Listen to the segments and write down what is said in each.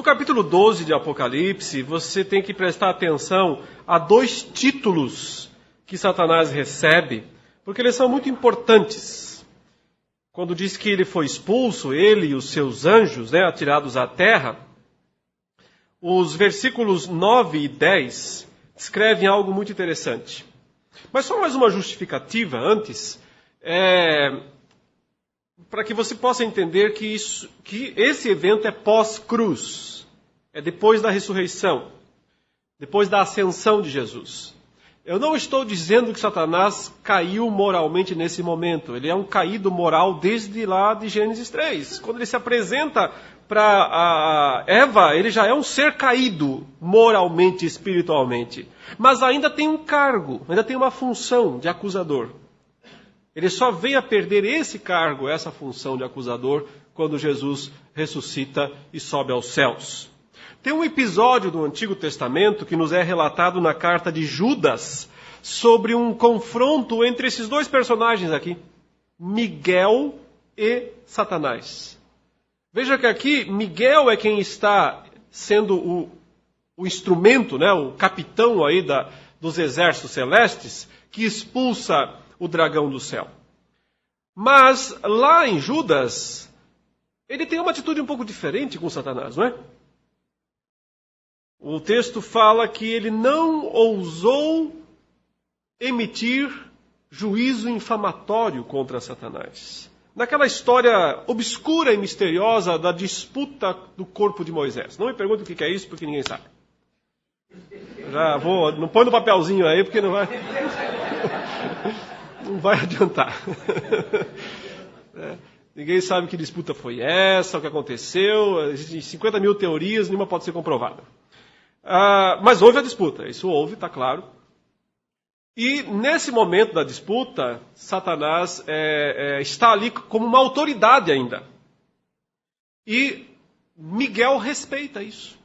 capítulo 12 de Apocalipse, você tem que prestar atenção a dois títulos que Satanás recebe, porque eles são muito importantes. Quando diz que ele foi expulso, ele e os seus anjos, atirados à terra, os versículos 9 e 10 descrevem algo muito interessante. Mas só mais uma justificativa antes, para que você possa entender que esse evento é pós-cruz, é depois da ressurreição, depois da ascensão de Jesus. Eu não estou dizendo que Satanás caiu moralmente nesse momento. Ele é um caído moral desde lá de Gênesis 3. Quando ele se apresenta para Eva, ele já é um ser caído moralmente, espiritualmente. Mas ainda tem um cargo, ainda tem uma função de acusador. Ele só veio a perder esse cargo, essa função de acusador, quando Jesus ressuscita e sobe aos céus. Tem um episódio do Antigo Testamento que nos é relatado na carta de Judas sobre um confronto entre esses dois personagens aqui, Miguel e Satanás. Veja que aqui Miguel é quem está sendo o instrumento, o capitão aí dos exércitos celestes, que expulsa o dragão do céu. Mas lá em Judas, ele tem uma atitude um pouco diferente com Satanás, não é? O texto fala que ele não ousou emitir juízo infamatório contra Satanás. Naquela história obscura e misteriosa da disputa do corpo de Moisés. Não me pergunte o que é isso, porque ninguém sabe. Não põe no papelzinho aí, porque não vai adiantar. Ninguém sabe que disputa foi essa, o que aconteceu. Existem 50 mil teorias, nenhuma pode ser comprovada. Mas houve a disputa, isso houve, está claro. E nesse momento da disputa, Satanás está ali como uma autoridade ainda. E Miguel respeita isso.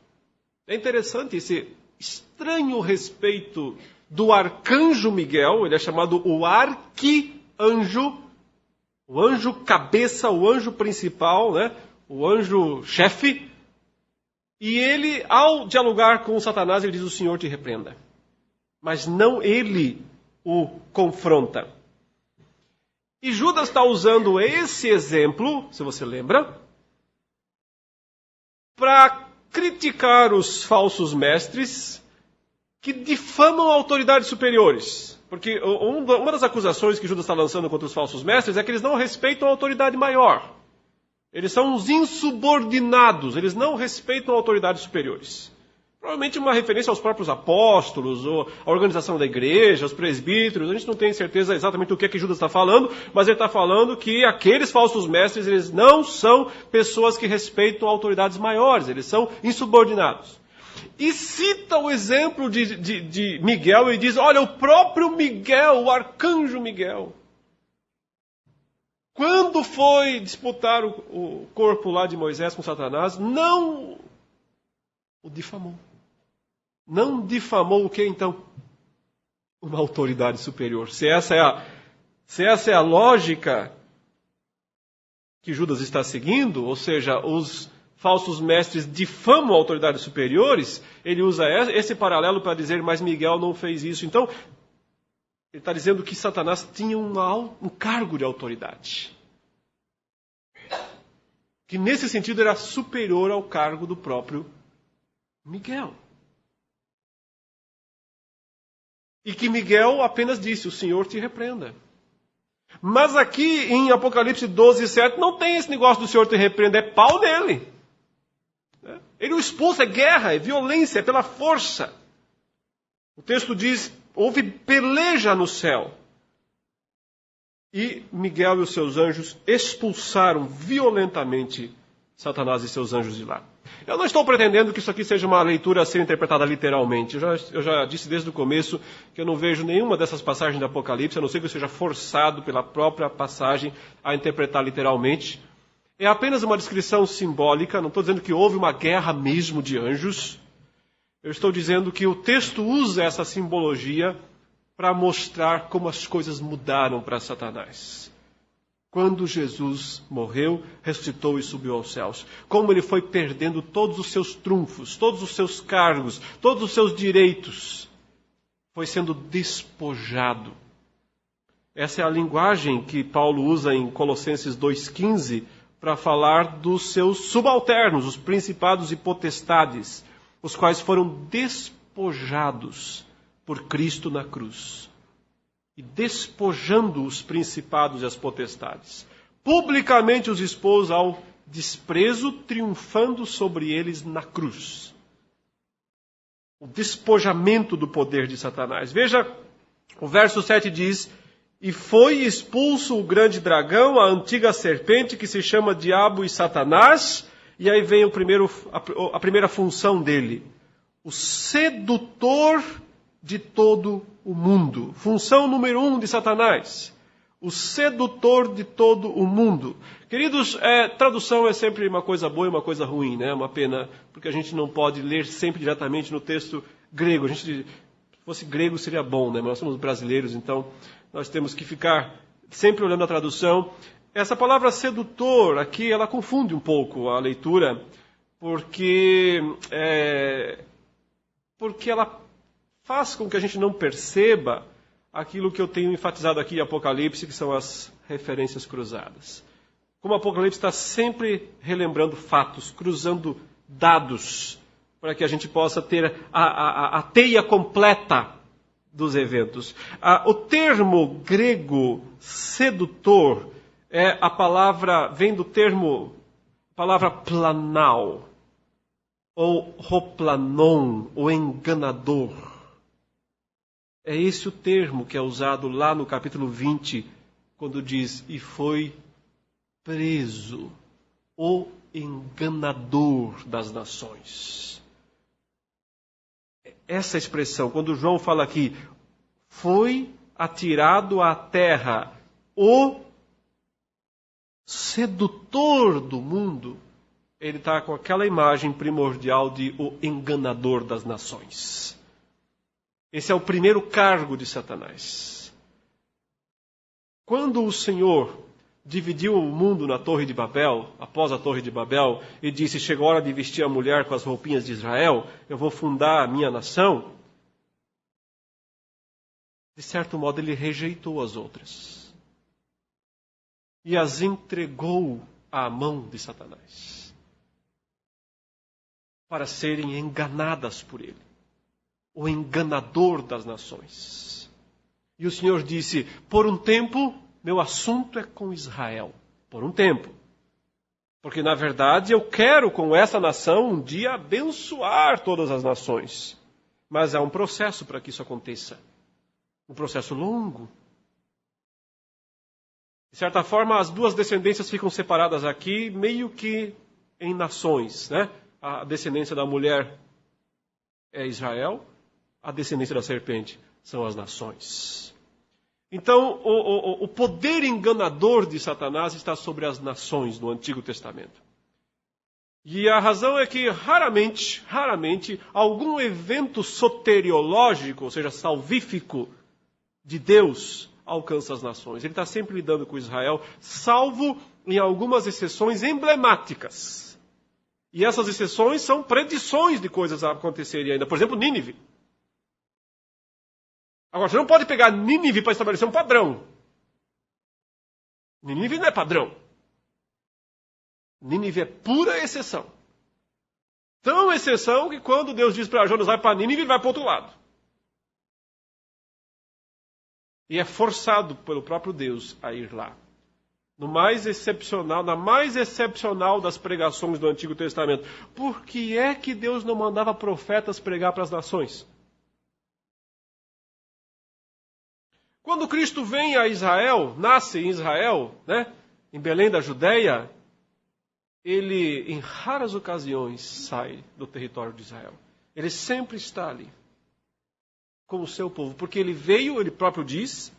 É interessante esse estranho respeito do arcanjo Miguel, ele é chamado o arquianjo, o anjo cabeça, o anjo principal, o anjo chefe. E ele, ao dialogar com Satanás, ele diz: o Senhor te repreenda. Mas não ele o confronta. E Judas está usando esse exemplo, se você lembra, para criticar os falsos mestres que difamam autoridades superiores. Porque uma das acusações que Judas está lançando contra os falsos mestres é que eles não respeitam a autoridade maior. Eles são uns insubordinados, eles não respeitam autoridades superiores. Provavelmente uma referência aos próprios apóstolos, ou a organização da igreja, os presbíteros. A gente não tem certeza exatamente o que Judas está falando, mas ele está falando que aqueles falsos mestres, eles não são pessoas que respeitam autoridades maiores, eles são insubordinados. E cita o exemplo de Miguel e diz: olha, o próprio Miguel, o arcanjo Miguel, quando foi disputar o corpo lá de Moisés com Satanás, não o difamou. Não difamou o que então? Uma autoridade superior. Se essa é a lógica que Judas está seguindo, ou seja, os falsos mestres difamam autoridades superiores, ele usa esse paralelo para dizer: mas Miguel não fez isso. Então, ele está dizendo que Satanás tinha um cargo de autoridade, que nesse sentido era superior ao cargo do próprio Miguel. E que Miguel apenas disse: o Senhor te repreenda. Mas aqui em Apocalipse 12, 7, não tem esse negócio do Senhor te repreenda, é pau nele. Ele o expulsa, é guerra, é violência, é pela força. O texto diz: houve peleja no céu. E Miguel e os seus anjos expulsaram violentamente Satanás e seus anjos de lá. Eu não estou pretendendo que isso aqui seja uma leitura a ser interpretada literalmente. Eu já disse desde o começo que eu não vejo nenhuma dessas passagens do Apocalipse, a não ser que eu seja forçado pela própria passagem a interpretar literalmente. É apenas uma descrição simbólica, não estou dizendo que houve uma guerra mesmo de anjos. Eu estou dizendo que o texto usa essa simbologia para mostrar como as coisas mudaram para Satanás. Quando Jesus morreu, ressuscitou e subiu aos céus. Como ele foi perdendo todos os seus trunfos, todos os seus cargos, todos os seus direitos. Foi sendo despojado. Essa é a linguagem que Paulo usa em Colossenses 2,15 para falar dos seus subalternos, os principados e potestades, os quais foram despojados por Cristo na cruz. E despojando os principados e as potestades, publicamente os expôs ao desprezo, triunfando sobre eles na cruz. O despojamento do poder de Satanás. Veja, o verso 7 diz: e foi expulso o grande dragão, a antiga serpente, que se chama Diabo e Satanás. E aí vem a primeira função dele: o sedutor de todo o mundo. Função número 1 de Satanás: o sedutor de todo o mundo. Queridos, tradução é sempre uma coisa boa e uma coisa ruim, né? Uma pena, porque a gente não pode ler sempre diretamente no texto grego. Se fosse grego seria bom, né? Mas nós somos brasileiros, então nós temos que ficar sempre olhando a tradução. Essa palavra sedutor aqui, ela confunde um pouco a leitura, porque ela faz com que a gente não perceba aquilo que eu tenho enfatizado aqui em Apocalipse, que são as referências cruzadas. Como o Apocalipse está sempre relembrando fatos, cruzando dados, para que a gente possa ter a teia completa dos eventos. O termo grego sedutor vem do palavra planal, ou hoplanon, ou enganador. É esse o termo que é usado lá no capítulo 20, quando diz: e foi preso o enganador das nações. Essa expressão, quando João fala aqui, foi atirado à terra o sedutor do mundo, ele está com aquela imagem primordial de o enganador das nações. Esse é o primeiro cargo de Satanás. Quando o Senhor dividiu o mundo na Torre de Babel, após a Torre de Babel, e disse: chegou a hora de vestir a mulher com as roupinhas de Israel, eu vou fundar a minha nação. De certo modo, ele rejeitou as outras e as entregou à mão de Satanás para serem enganadas por ele, o enganador das nações. E o Senhor disse: por um tempo, meu assunto é com Israel. Por um tempo. Porque, na verdade, eu quero com essa nação um dia abençoar todas as nações. Mas há um processo para que isso aconteça. Um processo longo. De certa forma, as duas descendências ficam separadas aqui, meio que em nações, né? A descendência da mulher é Israel, a descendência da serpente são as nações. Então, o poder enganador de Satanás está sobre as nações no Antigo Testamento. E a razão é que raramente, algum evento soteriológico, ou seja, salvífico, de Deus alcança as nações. Ele está sempre lidando com Israel, salvo em algumas exceções emblemáticas. E essas exceções são predições de coisas a acontecerem ainda. Por exemplo, Nínive. Agora, você não pode pegar Nínive para estabelecer um padrão. Nínive não é padrão. Nínive é pura exceção. Tão exceção que quando Deus diz para Jonas vai para Nínive, ele vai para o outro lado. E é forçado pelo próprio Deus a ir lá. Na mais excepcional das pregações do Antigo Testamento. Por que é que Deus não mandava profetas pregar para as nações? Quando Cristo vem a Israel, nasce em Israel, né, em Belém da Judéia, ele, em raras ocasiões, sai do território de Israel. Ele sempre está ali, com o seu povo, porque ele veio, ele próprio diz,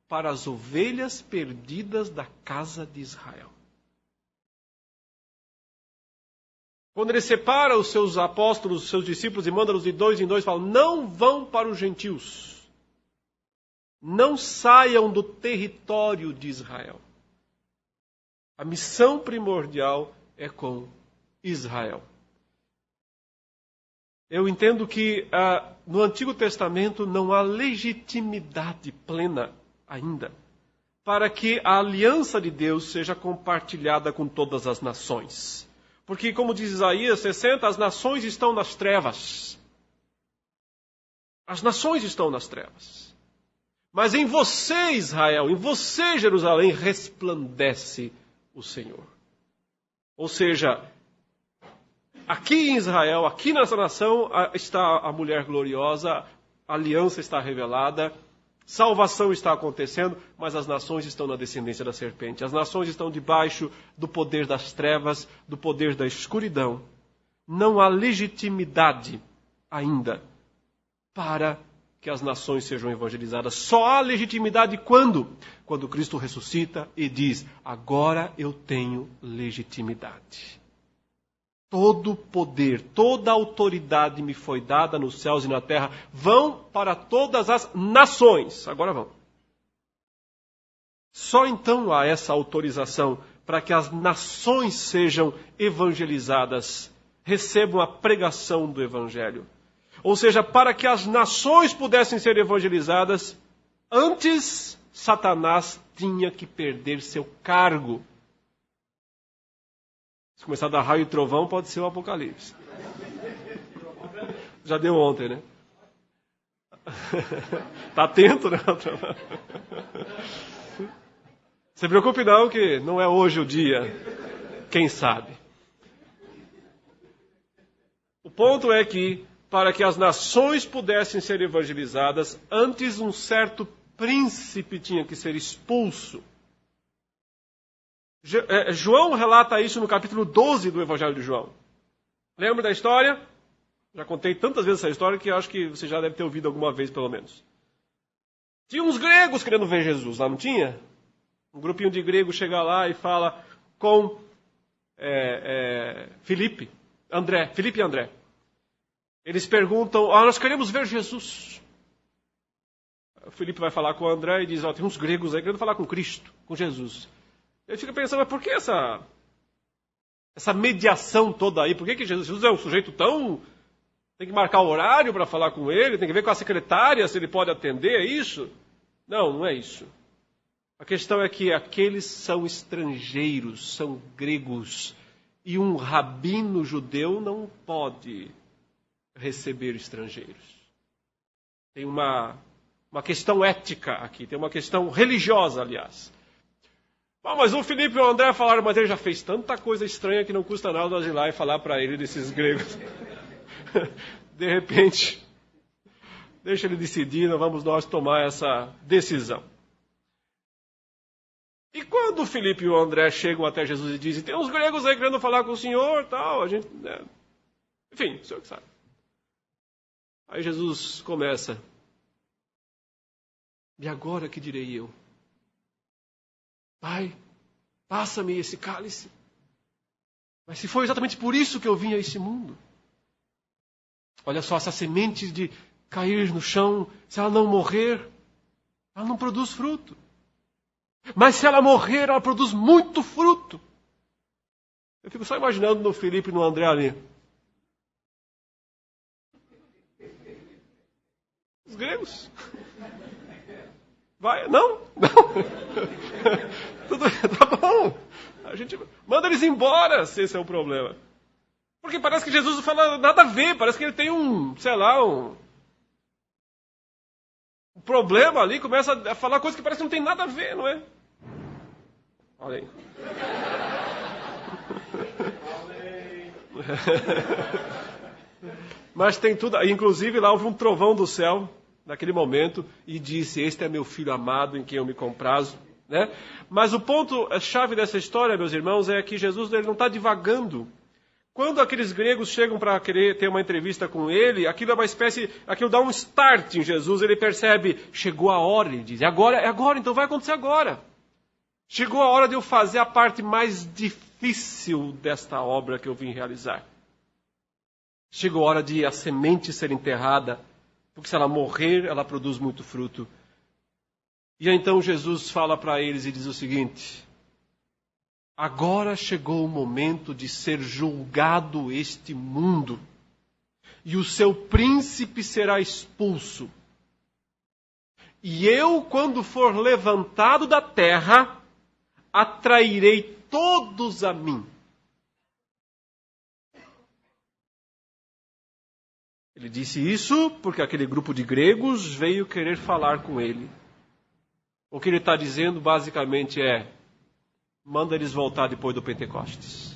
para as ovelhas perdidas da casa de Israel. Quando ele separa os seus apóstolos, os seus discípulos, e manda-los de dois em dois, fala: não vão para os gentios. Não saiam do território de Israel. A missão primordial é com Israel. Eu entendo que no Antigo Testamento não há legitimidade plena ainda para que a aliança de Deus seja compartilhada com todas as nações. Porque, como diz Isaías 60, as nações estão nas trevas. As nações estão nas trevas. Mas em você, Israel, em você, Jerusalém, resplandece o Senhor. Ou seja, aqui em Israel, aqui nessa nação, está a mulher gloriosa, a aliança está revelada, salvação está acontecendo, mas as nações estão na descendência da serpente. As nações estão debaixo do poder das trevas, do poder da escuridão. Não há legitimidade ainda para que as nações sejam evangelizadas. Só há legitimidade quando? Quando Cristo ressuscita e diz, agora eu tenho legitimidade. Todo poder, toda autoridade me foi dada nos céus e na terra. Vão para todas as nações. Agora vão. Só então há essa autorização para que as nações sejam evangelizadas, recebam a pregação do Evangelho. Ou seja, para que as nações pudessem ser evangelizadas, antes Satanás tinha que perder seu cargo. Se começar a dar raio e trovão, pode ser o Apocalipse. Já deu ontem, né? Está atento, né? Se preocupe não, que não é hoje o dia. Quem sabe? O ponto é que, para que as nações pudessem ser evangelizadas, antes um certo príncipe tinha que ser expulso. João relata isso no capítulo 12 do Evangelho de João. Lembra da história? Já contei tantas vezes essa história que acho que você já deve ter ouvido alguma vez, pelo menos. Tinha uns gregos querendo ver Jesus, lá não tinha? Um grupinho de gregos chega lá e fala com Filipe e André. Eles perguntam, nós queremos ver Jesus. O Filipe vai falar com o André e diz, tem uns gregos aí querendo falar com Cristo, com Jesus. Ele fica pensando, mas por que essa mediação toda aí? Por que Jesus é um sujeito tão... Tem que marcar horário para falar com ele? Tem que ver com a secretária se ele pode atender? É isso? Não é isso. A questão é que aqueles são estrangeiros, são gregos. E um rabino judeu não pode receber estrangeiros. Tem uma questão ética aqui, tem uma questão religiosa, aliás. Mas o Filipe e o André falaram, mas ele já fez tanta coisa estranha que não custa nada nós ir lá e falar para ele desses gregos. De repente, deixa ele decidir, não vamos nós tomar essa decisão. E quando o Filipe e o André chegam até Jesus e dizem, tem uns gregos aí querendo falar com o senhor, tal, a gente... Enfim, o senhor que sabe. Aí Jesus começa, e agora que direi eu? Pai, passa-me esse cálice. Mas se foi exatamente por isso que eu vim a esse mundo. Olha só, essa semente de cair no chão, se ela não morrer, ela não produz fruto. Mas se ela morrer, ela produz muito fruto. Eu fico só imaginando no Filipe e no André ali. Os gregos. Vai, não. Tudo, tá bom. A gente manda eles embora, se esse é o problema. Porque parece que Jesus não fala nada a ver. Parece que ele tem um problema ali. Começa a falar coisas que parece que não tem nada a ver, não é? Olha aí. Mas tem tudo. Inclusive lá houve um trovão do céu naquele momento e disse, este é meu filho amado em quem eu me comprazo. Né? Mas o ponto-chave dessa história, meus irmãos, é que Jesus ele não está divagando. Quando aqueles gregos chegam para querer ter uma entrevista com ele, aquilo é uma espécie, aquilo dá um start em Jesus, ele percebe, chegou a hora, ele diz, é agora, então vai acontecer agora. Chegou a hora de eu fazer a parte mais difícil desta obra que eu vim realizar. Chegou a hora de a semente ser enterrada, porque se ela morrer, ela produz muito fruto. E então Jesus fala para eles e diz o seguinte, Agora chegou o momento de ser julgado este mundo, e o seu príncipe será expulso. E eu, quando for levantado da terra, atrairei todos a mim. Ele disse isso porque aquele grupo de gregos veio querer falar com ele. O que ele está dizendo basicamente é: manda eles voltar depois do Pentecostes.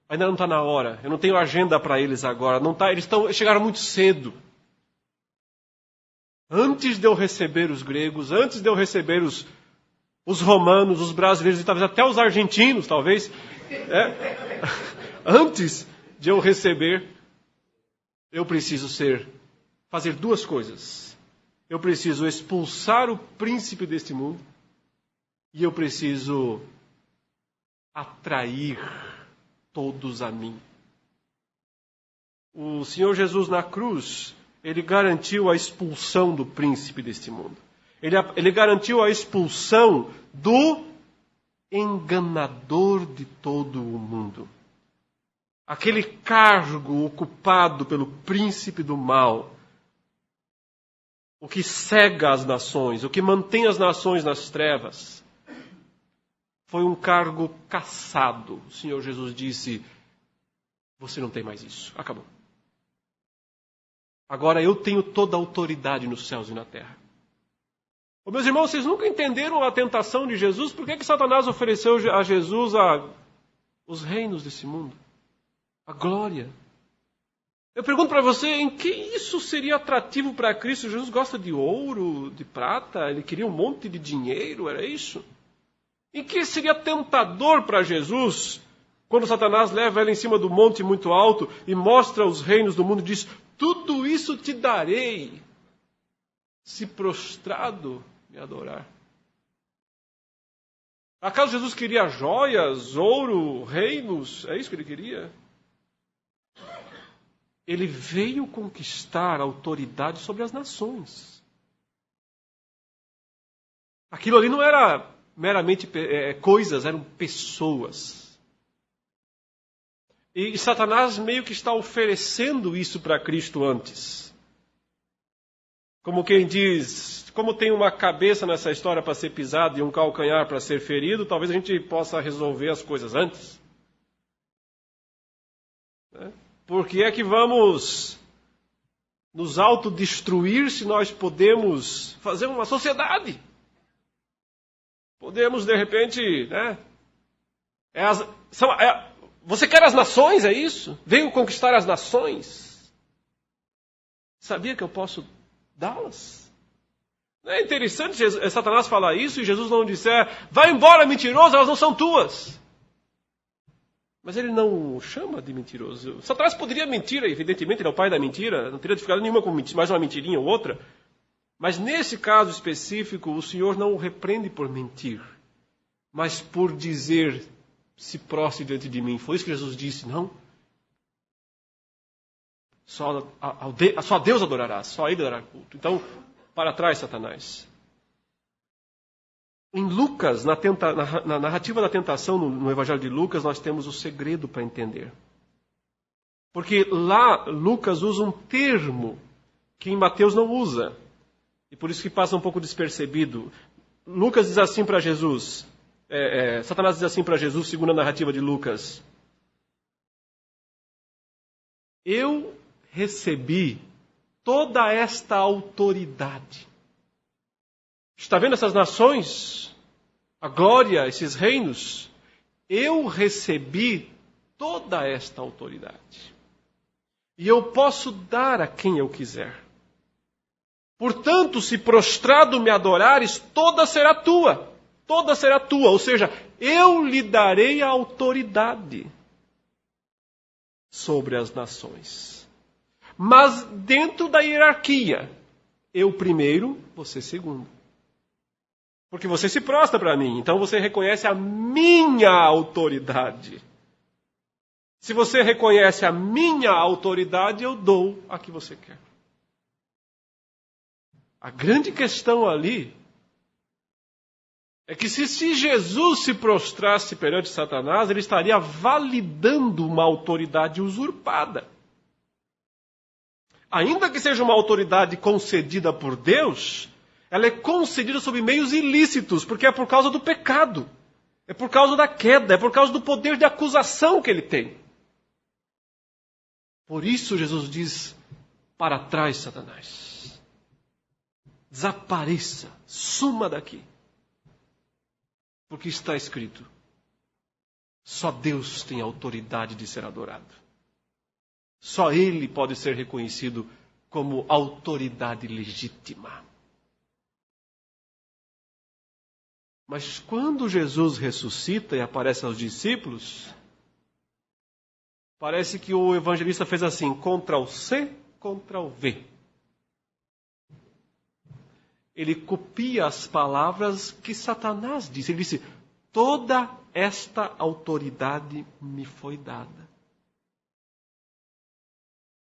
Ainda não está na hora. Eu não tenho agenda para eles agora. Não tá, eles chegaram muito cedo. Antes de eu receber os gregos, antes de eu receber os romanos, os brasileiros e talvez até os argentinos, talvez. Antes de eu receber, eu preciso fazer duas coisas. Eu preciso expulsar o príncipe deste mundo e eu preciso atrair todos a mim. O Senhor Jesus na cruz, ele garantiu a expulsão do príncipe deste mundo. Ele garantiu a expulsão do enganador de todo o mundo. Aquele cargo ocupado pelo príncipe do mal, o que cega as nações, o que mantém as nações nas trevas, foi um cargo cassado. O Senhor Jesus disse: você não tem mais isso, acabou. Agora eu tenho toda a autoridade nos céus e na terra. Ô, meus irmãos, vocês nunca entenderam a tentação de Jesus? Por que Satanás ofereceu a Jesus os reinos desse mundo? A glória. Eu pergunto para você, em que isso seria atrativo para Cristo? Jesus gosta de ouro, de prata, ele queria um monte de dinheiro, era isso? Em que seria tentador para Jesus, quando Satanás leva ele em cima do monte muito alto e mostra os reinos do mundo e diz: tudo isso te darei, se prostrado me adorar. Acaso Jesus queria joias, ouro, reinos? É isso que ele queria? Ele veio conquistar a autoridade sobre as nações. Aquilo ali não era meramente coisas, eram pessoas. E Satanás meio que está oferecendo isso para Cristo antes. Como quem diz, como tem uma cabeça nessa história para ser pisada e um calcanhar para ser ferido, talvez a gente possa resolver as coisas antes. Por que é que vamos nos autodestruir se nós podemos fazer uma sociedade? Podemos, de repente, você quer as nações, é isso? Veio conquistar as nações. Sabia que eu posso dá-las? Não é interessante Satanás falar isso e Jesus não disser: vai embora, mentiroso, elas não são tuas. Mas ele não o chama de mentiroso. Satanás poderia mentir, evidentemente, ele é o pai da mentira, não teria dificuldade nenhuma com mais uma mentirinha ou outra. Mas nesse caso específico, o Senhor não o repreende por mentir, mas por dizer: se prostre diante de mim. Foi isso que Jesus disse, não? Só Deus adorarás, só a Ele dará culto. Então, para trás, Satanás. Em Lucas, na narrativa da tentação, no Evangelho de Lucas, nós temos o segredo para entender. Porque lá, Lucas usa um termo que em Mateus não usa. E por isso que passa um pouco despercebido. Lucas diz assim para Jesus, Satanás diz assim para Jesus, segundo a narrativa de Lucas: eu recebi toda esta autoridade. Está vendo essas nações? A glória, esses reinos? Eu recebi toda esta autoridade. E eu posso dar a quem eu quiser. Portanto, se prostrado me adorares, toda será tua. Toda será tua. Ou seja, eu lhe darei a autoridade sobre as nações. Mas dentro da hierarquia, eu primeiro, você segundo. Porque você se prostra para mim, então você reconhece a minha autoridade. Se você reconhece a minha autoridade, eu dou a que você quer. A grande questão ali é que se Jesus se prostrasse perante Satanás, ele estaria validando uma autoridade usurpada. Ainda que seja uma autoridade concedida por Deus, ela é concedida sob meios ilícitos, porque é por causa do pecado, é por causa da queda, é por causa do poder de acusação que ele tem. Por isso Jesus diz, para trás, Satanás. Desapareça, suma daqui. Porque está escrito, só Deus tem autoridade de ser adorado. Só Ele pode ser reconhecido como autoridade legítima. Mas quando Jesus ressuscita e aparece aos discípulos, parece que o evangelista fez assim, Ctrl+C, Ctrl+V. Ele copia as palavras que Satanás disse. Ele disse, toda esta autoridade me foi dada.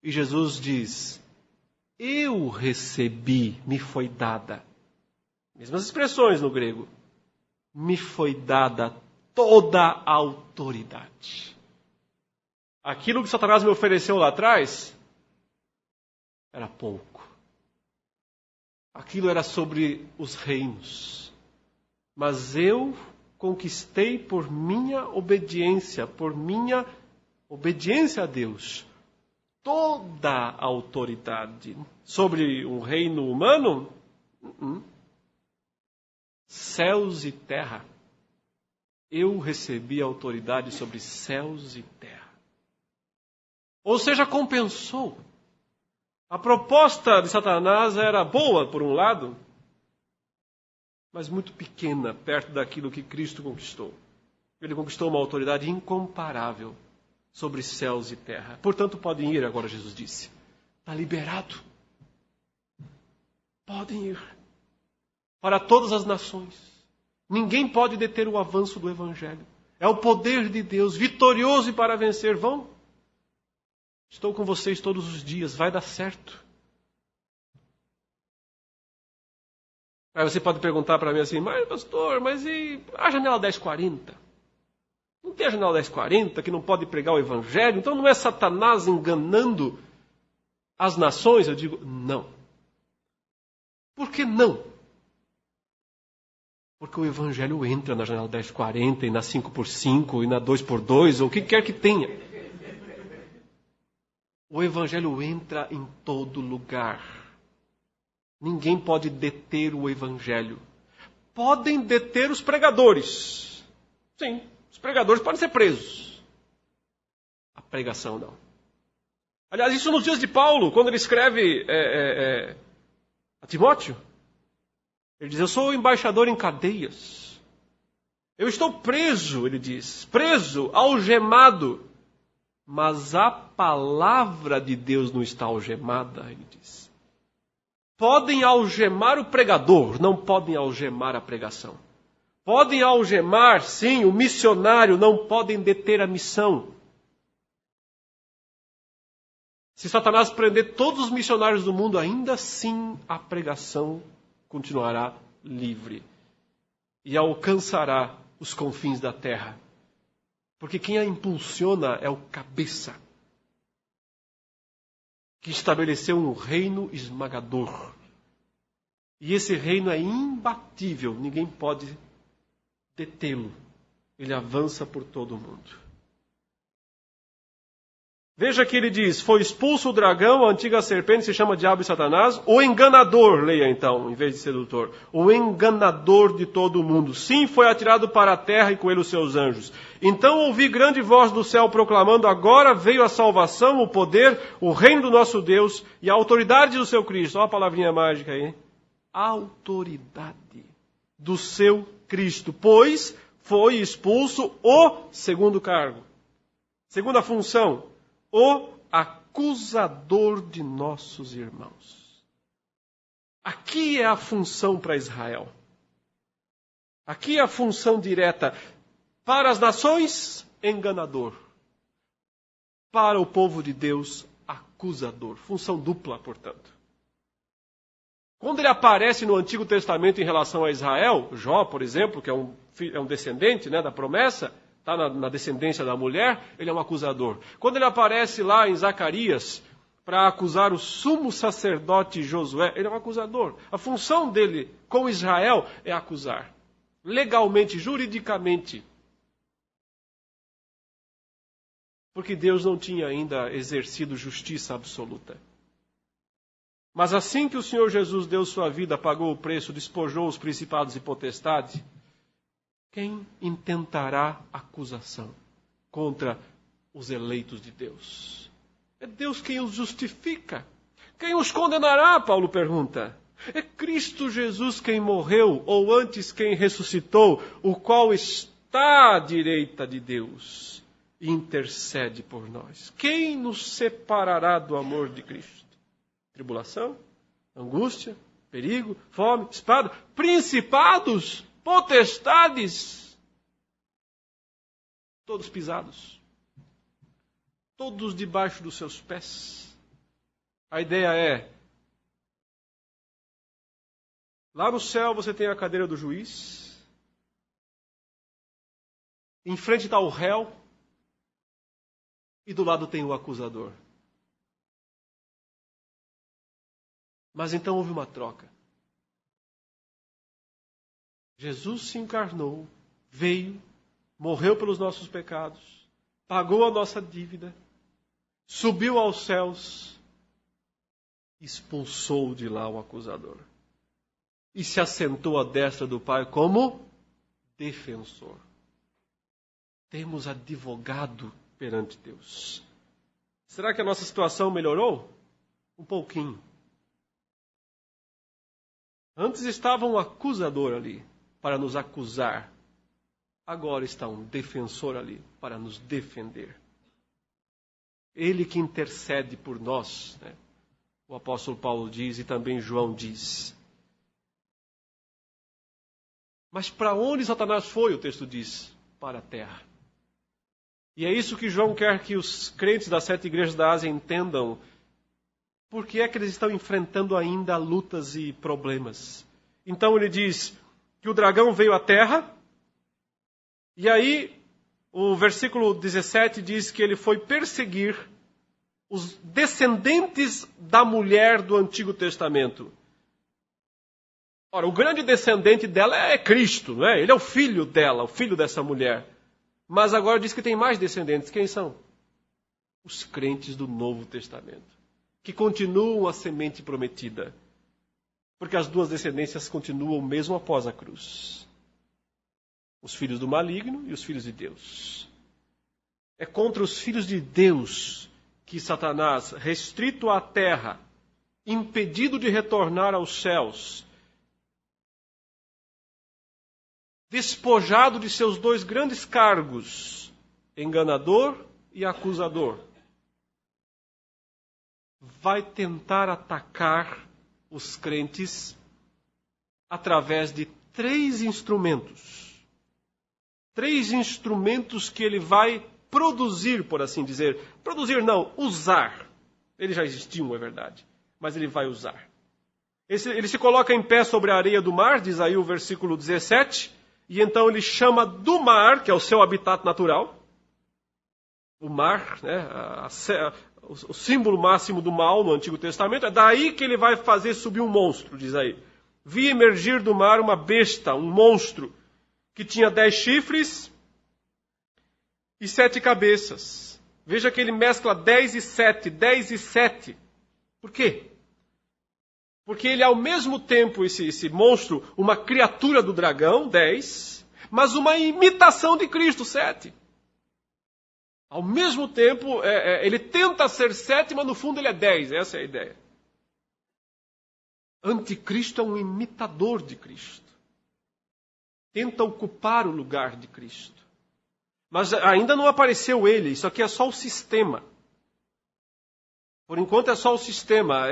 E Jesus diz, eu recebi, me foi dada. Mesmas expressões no grego. Me foi dada toda a autoridade. Aquilo que Satanás me ofereceu lá atrás era pouco. Aquilo era sobre os reinos. Mas eu conquistei por minha obediência a Deus, toda a autoridade. Sobre um reino humano, céus e terra. Eu recebi a autoridade sobre céus e terra. Ou seja, compensou. A proposta de Satanás era boa, por um lado, mas muito pequena, perto daquilo que Cristo conquistou. Ele conquistou uma autoridade incomparável sobre céus e terra. Portanto, podem ir, agora Jesus disse. Está liberado. Podem ir. Para todas as nações. Ninguém pode deter o avanço do Evangelho. É o poder de Deus, vitorioso e para vencer. Vão. Estou com vocês todos os dias, vai dar certo. Aí você pode perguntar para mim assim, mas pastor, e a janela 1040? Não tem a janela 1040 que não pode pregar o Evangelho? Então não é Satanás enganando as nações? Eu digo, não. Por que não? Porque o Evangelho entra na janela 1040 e na 5x5 e na 2x2 ou o que quer que tenha. O Evangelho entra em todo lugar. Ninguém pode deter o Evangelho. Podem deter os pregadores. Sim, os pregadores podem ser presos. A pregação não. Aliás, isso nos dias de Paulo, quando ele escreve a Timóteo. Ele diz, eu sou embaixador em cadeias. Eu estou preso, ele diz. Preso, algemado. Mas a palavra de Deus não está algemada, ele diz. Podem algemar o pregador, não podem algemar a pregação. Podem algemar, sim, o missionário, não podem deter a missão. Se Satanás prender todos os missionários do mundo, ainda assim a pregação continuará livre e alcançará os confins da terra. Porque quem a impulsiona é o cabeça, que estabeleceu um reino esmagador. E esse reino é imbatível, ninguém pode detê-lo. Ele avança por todo o mundo. Veja que ele diz, foi expulso o dragão, a antiga serpente, se chama Diabo e Satanás, o enganador, leia então, em vez de sedutor, o enganador de todo o mundo. Sim, foi atirado para a terra e com ele os seus anjos. Então ouvi grande voz do céu proclamando, agora veio a salvação, o poder, o reino do nosso Deus e a autoridade do seu Cristo. Olha a palavrinha mágica aí. Autoridade do seu Cristo, pois foi expulso o segundo cargo. Segunda função. O acusador de nossos irmãos. Aqui é a função para Israel. Aqui é a função direta. Para as nações, enganador. Para o povo de Deus, acusador. Função dupla, portanto. Quando ele aparece no Antigo Testamento em relação a Israel, Jó, por exemplo, que é um descendente, né, da promessa, está na descendência da mulher, ele é um acusador. Quando ele aparece lá em Zacarias para acusar o sumo sacerdote Josué, ele é um acusador. A função dele com Israel é acusar. Legalmente, juridicamente. Porque Deus não tinha ainda exercido justiça absoluta. Mas assim que o Senhor Jesus deu sua vida, pagou o preço, despojou os principados e potestades, quem intentará acusação contra os eleitos de Deus? É Deus quem os justifica. Quem os condenará, Paulo pergunta. É Cristo Jesus quem morreu, ou antes quem ressuscitou, o qual está à direita de Deus e intercede por nós. Quem nos separará do amor de Cristo? Tribulação, angústia, perigo, fome, espada, principados, potestades, todos pisados, todos debaixo dos seus pés. A ideia é, lá no céu você tem a cadeira do juiz, em frente está o réu, e do lado tem o acusador. Mas então houve uma troca. Jesus se encarnou, veio, morreu pelos nossos pecados, pagou a nossa dívida, subiu aos céus, expulsou de lá o acusador. E se assentou à destra do Pai como defensor. Temos advogado perante Deus. Será que a nossa situação melhorou? Um pouquinho. Antes estava um acusador ali para nos acusar. Agora está um defensor ali para nos defender. Ele que intercede por nós, né? O apóstolo Paulo diz e também João diz. Mas para onde Satanás foi, o texto diz? Para a terra. E é isso que João quer que os crentes das 7 igrejas da Ásia entendam. Por que é que eles estão enfrentando ainda lutas e problemas? Então ele diz que o dragão veio à terra, e aí o versículo 17 diz que ele foi perseguir os descendentes da mulher do Antigo Testamento. Ora, o grande descendente dela é Cristo, não é? Ele é o filho dela, o filho dessa mulher. Mas agora diz que tem mais descendentes. Quem são? Os crentes do Novo Testamento, que continuam a semente prometida. Porque as duas descendências continuam mesmo após a cruz. Os filhos do maligno e os filhos de Deus. É contra os filhos de Deus que Satanás, restrito à terra, impedido de retornar aos céus, despojado de seus 2 grandes cargos, enganador e acusador, vai tentar atacar os crentes através de 3 instrumentos. 3 instrumentos que ele vai produzir, por assim dizer. Produzir não, usar. Eles já existiam, é verdade, mas ele vai usar. Ele se coloca em pé sobre a areia do mar, diz aí o versículo 17, e então ele chama do mar, que é o seu habitat natural, o mar, né, o símbolo máximo do mal no Antigo Testamento, é daí que ele vai fazer subir um monstro, diz aí. Vi emergir do mar uma besta, um monstro, que tinha 10 chifres e 7 cabeças. Veja que ele mescla 10 e 7, 10 e 7. Por quê? Porque ele é ao mesmo tempo, esse monstro, uma criatura do dragão, 10, mas uma imitação de Cristo, 7. Ao mesmo tempo, ele tenta ser 7, mas no fundo ele é 10. Essa é a ideia. Anticristo é um imitador de Cristo. Tenta ocupar o lugar de Cristo. Mas ainda não apareceu ele. Isso aqui é só o sistema. Por enquanto é só o sistema.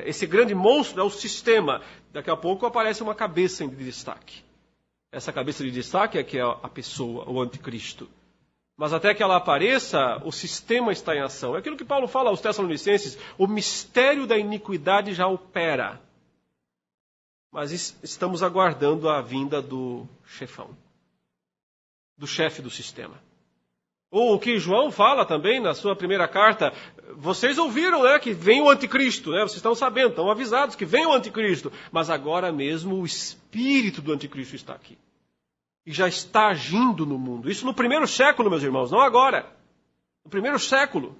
Esse grande monstro é o sistema. Daqui a pouco aparece uma cabeça de destaque. Essa cabeça de destaque é que é a pessoa, o anticristo. Mas até que ela apareça, o sistema está em ação. É aquilo que Paulo fala aos Tessalonicenses, o mistério da iniquidade já opera. mas estamos aguardando a vinda do chefão, do chefe do sistema. Ou o que João fala também na sua primeira carta, vocês ouviram, né, que vem o anticristo, né? Vocês estão sabendo, estão avisados que vem o anticristo, mas agora mesmo o espírito do anticristo está aqui. E já está agindo no mundo. Isso no primeiro século, meus irmãos, não agora. No primeiro século.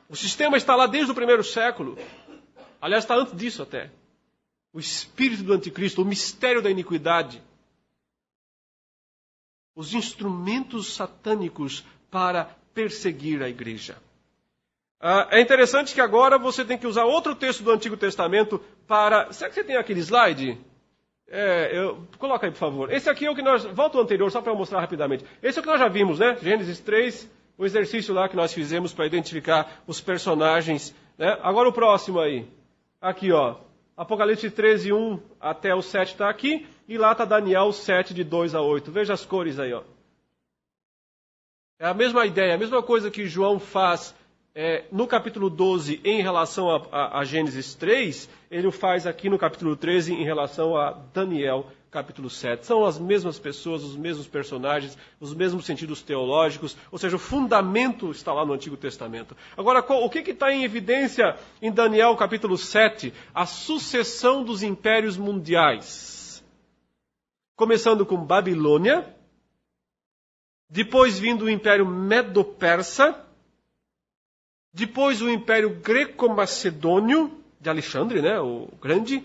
O sistema está lá desde o primeiro século. Aliás, está antes disso até. O espírito do anticristo, o mistério da iniquidade. Os instrumentos satânicos para perseguir a igreja. É interessante que agora você tem que usar outro texto do Antigo Testamento para... Será que você tem aquele slide? Coloca aí, por favor. Esse aqui é o que nós... Volta ao anterior, só para eu mostrar rapidamente. Esse é o que nós já vimos, né? Gênesis 3, o exercício lá que nós fizemos para identificar os personagens. Né? Agora o próximo aí. Aqui, ó. Apocalipse 13, 1 até o 7 está aqui. E lá está Daniel 7, de 2 a 8. Veja as cores aí, ó. É a mesma ideia, a mesma coisa que João faz no capítulo 12 em relação a Gênesis 3, ele o faz aqui no capítulo 13 em relação a Daniel, capítulo 7. São as mesmas pessoas, os mesmos personagens, os mesmos sentidos teológicos, ou seja, o fundamento está lá no Antigo Testamento. Agora, o que está em evidência em Daniel, capítulo 7? A sucessão dos impérios mundiais. Começando com Babilônia, depois vindo o Império Medo-Persa, depois o Império Greco-Macedônio, de Alexandre, né, o Grande,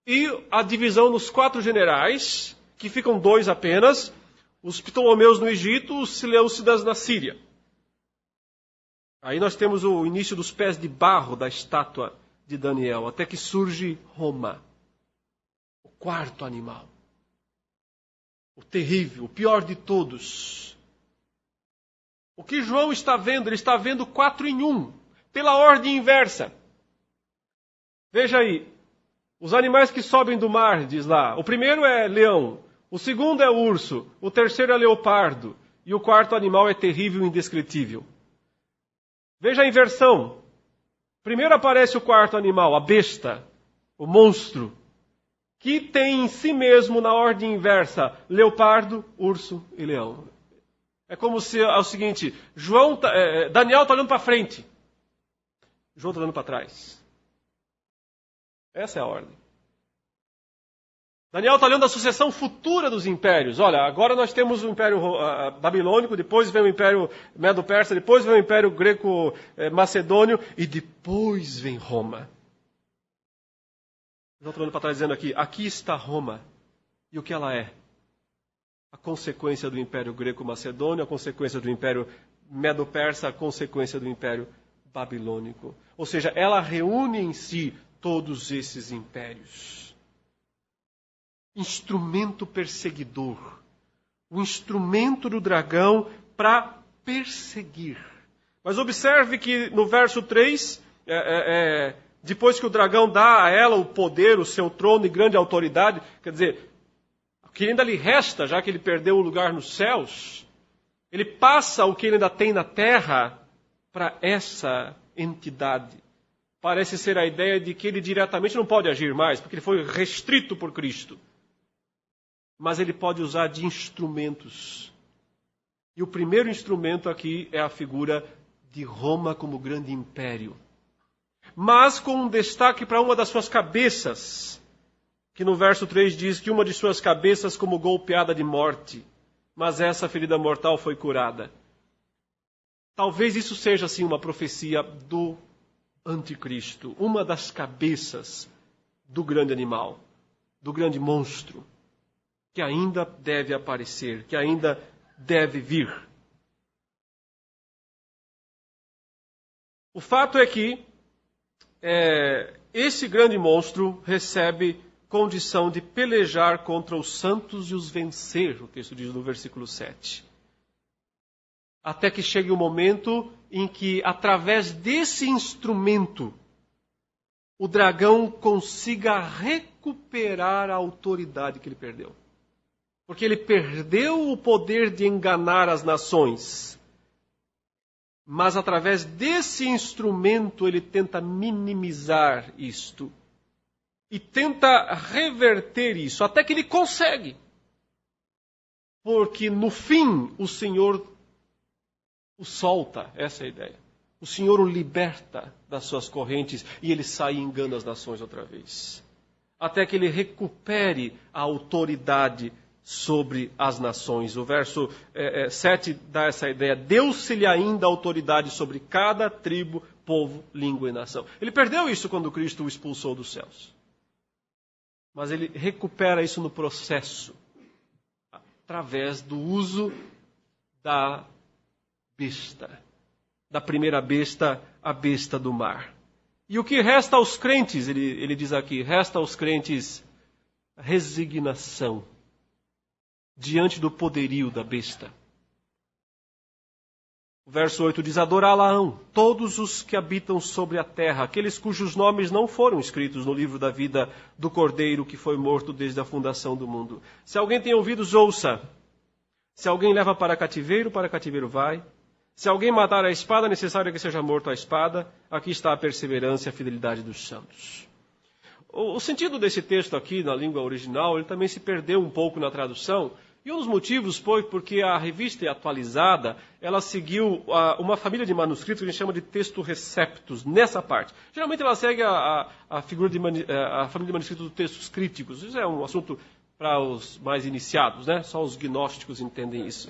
e a divisão nos 4 generais, que ficam 2 apenas, os Ptolomeus no Egito, os Seleucidas na Síria. Aí nós temos o início dos pés de barro da estátua de Daniel, até que surge Roma, o 4º animal. O terrível, o pior de todos. O que João está vendo? Ele está vendo 4 em 1, pela ordem inversa. Veja aí, os animais que sobem do mar, diz lá. O primeiro é leão, o segundo é urso, o terceiro é leopardo, e o 4º animal é terrível e indescritível. Veja a inversão. Primeiro aparece o 4º animal, a besta, o monstro, que tem em si mesmo, na ordem inversa, leopardo, urso e leão. É como se é o seguinte, Daniel está olhando para frente, João está olhando para trás. Essa é a ordem. Daniel está olhando a sucessão futura dos impérios. Olha, agora nós temos o Império Babilônico, depois vem o Império Medo-Persa, depois vem o Império Greco-Macedônio e depois vem Roma. Eu estou olhando para trás dizendo aqui está Roma. E o que ela é? A consequência do Império Greco-Macedônio, a consequência do Império Medo-Persa, a consequência do Império Babilônico. Ou seja, ela reúne em si todos esses impérios. Instrumento perseguidor. O instrumento do dragão para perseguir. Mas observe que no verso 3... depois que o dragão dá a ela o poder, o seu trono e grande autoridade, quer dizer, o que ainda lhe resta, já que ele perdeu o lugar nos céus, ele passa o que ele ainda tem na terra para essa entidade. Parece ser a ideia de que ele diretamente não pode agir mais, porque ele foi restrito por Cristo. Mas ele pode usar de instrumentos. E o primeiro instrumento aqui é a figura de Roma como grande império. Mas com um destaque para uma das suas cabeças, que no verso 3 diz que uma de suas cabeças como golpeada de morte, mas essa ferida mortal foi curada. Talvez isso seja, assim, uma profecia do anticristo, uma das cabeças do grande animal, do grande monstro, que ainda deve aparecer, que ainda deve vir. O fato é que esse grande monstro recebe condição de pelejar contra os santos e os vencer, o texto diz no versículo 7. Até que chegue o momento em que, através desse instrumento, o dragão consiga recuperar a autoridade que ele perdeu. Porque ele perdeu o poder de enganar as nações. Mas através desse instrumento ele tenta minimizar isto. e tenta reverter isso, até que ele consegue. Porque no fim o Senhor o solta, essa é a ideia. O Senhor o liberta das suas correntes e ele sai e engana as nações outra vez. Até que ele recupere a autoridade sobre as nações. O verso 7 dá essa ideia. Deu-se-lhe ainda autoridade sobre cada tribo, povo, língua e nação. Ele perdeu isso quando Cristo o expulsou dos céus. Mas ele recupera isso no processo, através do uso da besta. Da primeira besta, a besta do mar. E o que resta aos crentes, ele diz aqui, resta aos crentes resignação diante do poderio da besta. O verso 8 diz, adorá-la-ão todos os que habitam sobre a terra, aqueles cujos nomes não foram escritos no livro da vida do Cordeiro que foi morto desde a fundação do mundo. Se alguém tem ouvidos, ouça. Se alguém leva para cativeiro vai. Se alguém matar a espada, é necessário que seja morto a espada. Aqui está a perseverança e a fidelidade dos santos. O sentido desse texto aqui, na língua original, ele também se perdeu um pouco na tradução. E um dos motivos foi porque a revista atualizada, ela seguiu uma família de manuscritos que a gente chama de texto receptus, nessa parte. Geralmente ela segue a família de manuscritos dos textos críticos. Isso é um assunto para os mais iniciados, né? Só os gnósticos entendem isso.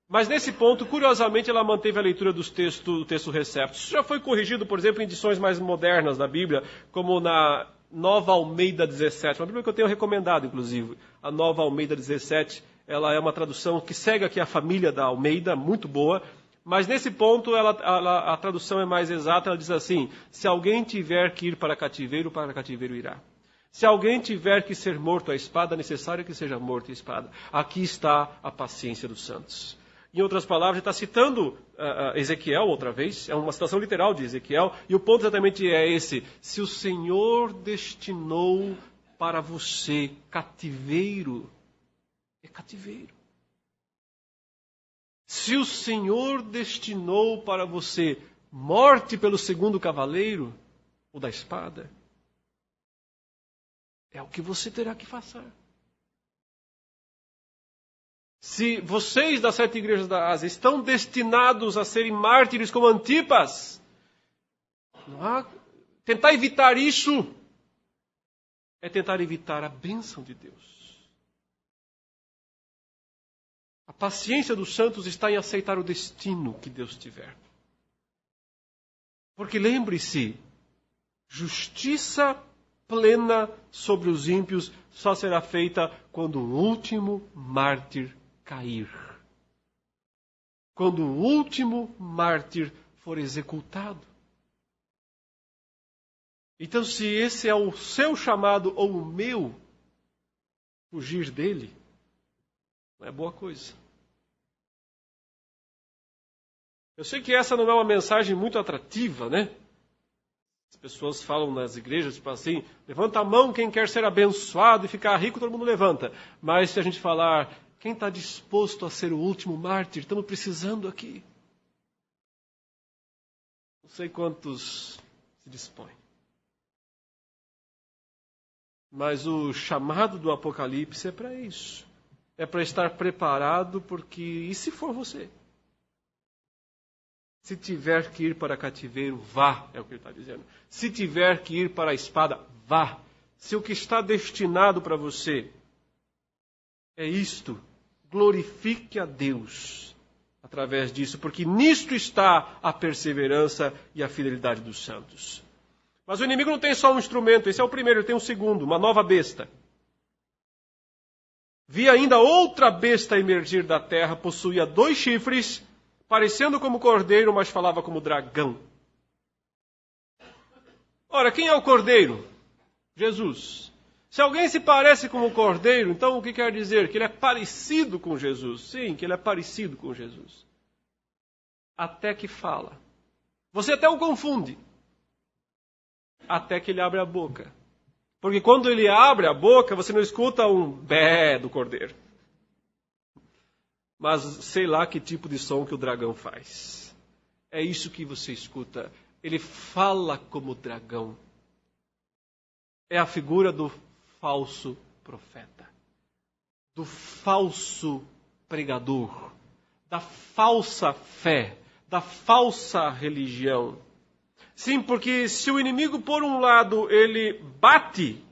Mas nesse ponto, curiosamente, ela manteve a leitura do texto receptus. Isso já foi corrigido, por exemplo, em edições mais modernas da Bíblia, como na Nova Almeida 17, uma Bíblia que eu tenho recomendado, inclusive. A Nova Almeida 17, ela é uma tradução que segue aqui a família da Almeida, muito boa, mas nesse ponto a tradução é mais exata, ela diz assim, se alguém tiver que ir para cativeiro irá. Se alguém tiver que ser morto à espada, é necessário que seja morto à espada. Aqui está a paciência dos santos. Em outras palavras, ele está citando Ezequiel outra vez, é uma citação literal de Ezequiel, e o ponto exatamente é esse. Se o Senhor destinou para você cativeiro, é cativeiro. Se o Senhor destinou para você morte pelo segundo cavaleiro, ou da espada, é o que você terá que fazer. Se vocês das 7 igrejas da Ásia estão destinados a serem mártires como Antipas, tentar evitar isso é tentar evitar a bênção de Deus. A paciência dos santos está em aceitar o destino que Deus tiver. Porque lembre-se, justiça plena sobre os ímpios só será feita quando o último mártir cair. Quando o último mártir for executado. Então, se esse é o seu chamado ou o meu, fugir dele não é boa coisa. Eu sei que essa não é uma mensagem muito atrativa, né? As pessoas falam nas igrejas, tipo assim, levanta a mão quem quer ser abençoado e ficar rico, todo mundo levanta. Mas se a gente falar, quem está disposto a ser o último mártir? Estamos precisando aqui. Não sei quantos se dispõem. Mas o chamado do Apocalipse é para isso. É para estar preparado, porque e se for você? Se tiver que ir para cativeiro, vá, é o que ele está dizendo. Se tiver que ir para a espada, vá. Se o que está destinado para você é isto, glorifique a Deus através disso, porque nisto está a perseverança e a fidelidade dos santos. Mas o inimigo não tem só um instrumento, esse é o primeiro, ele tem um segundo, uma nova besta. Vi ainda outra besta emergir da terra, possuía 2 chifres, parecendo como cordeiro, mas falava como dragão. Ora, quem é o cordeiro? Jesus. Se alguém se parece com o cordeiro, então o que quer dizer? Que ele é parecido com Jesus. Sim, que ele é parecido com Jesus. Até que fala. Você até o confunde. Até que ele abre a boca. Porque quando ele abre a boca, você não escuta um bé do cordeiro. Mas sei lá que tipo de som que o dragão faz. É isso que você escuta. ele fala como dragão. É a figura do falso profeta, do falso pregador, da falsa fé, da falsa religião. Sim, porque se o inimigo, por um lado, ele bate,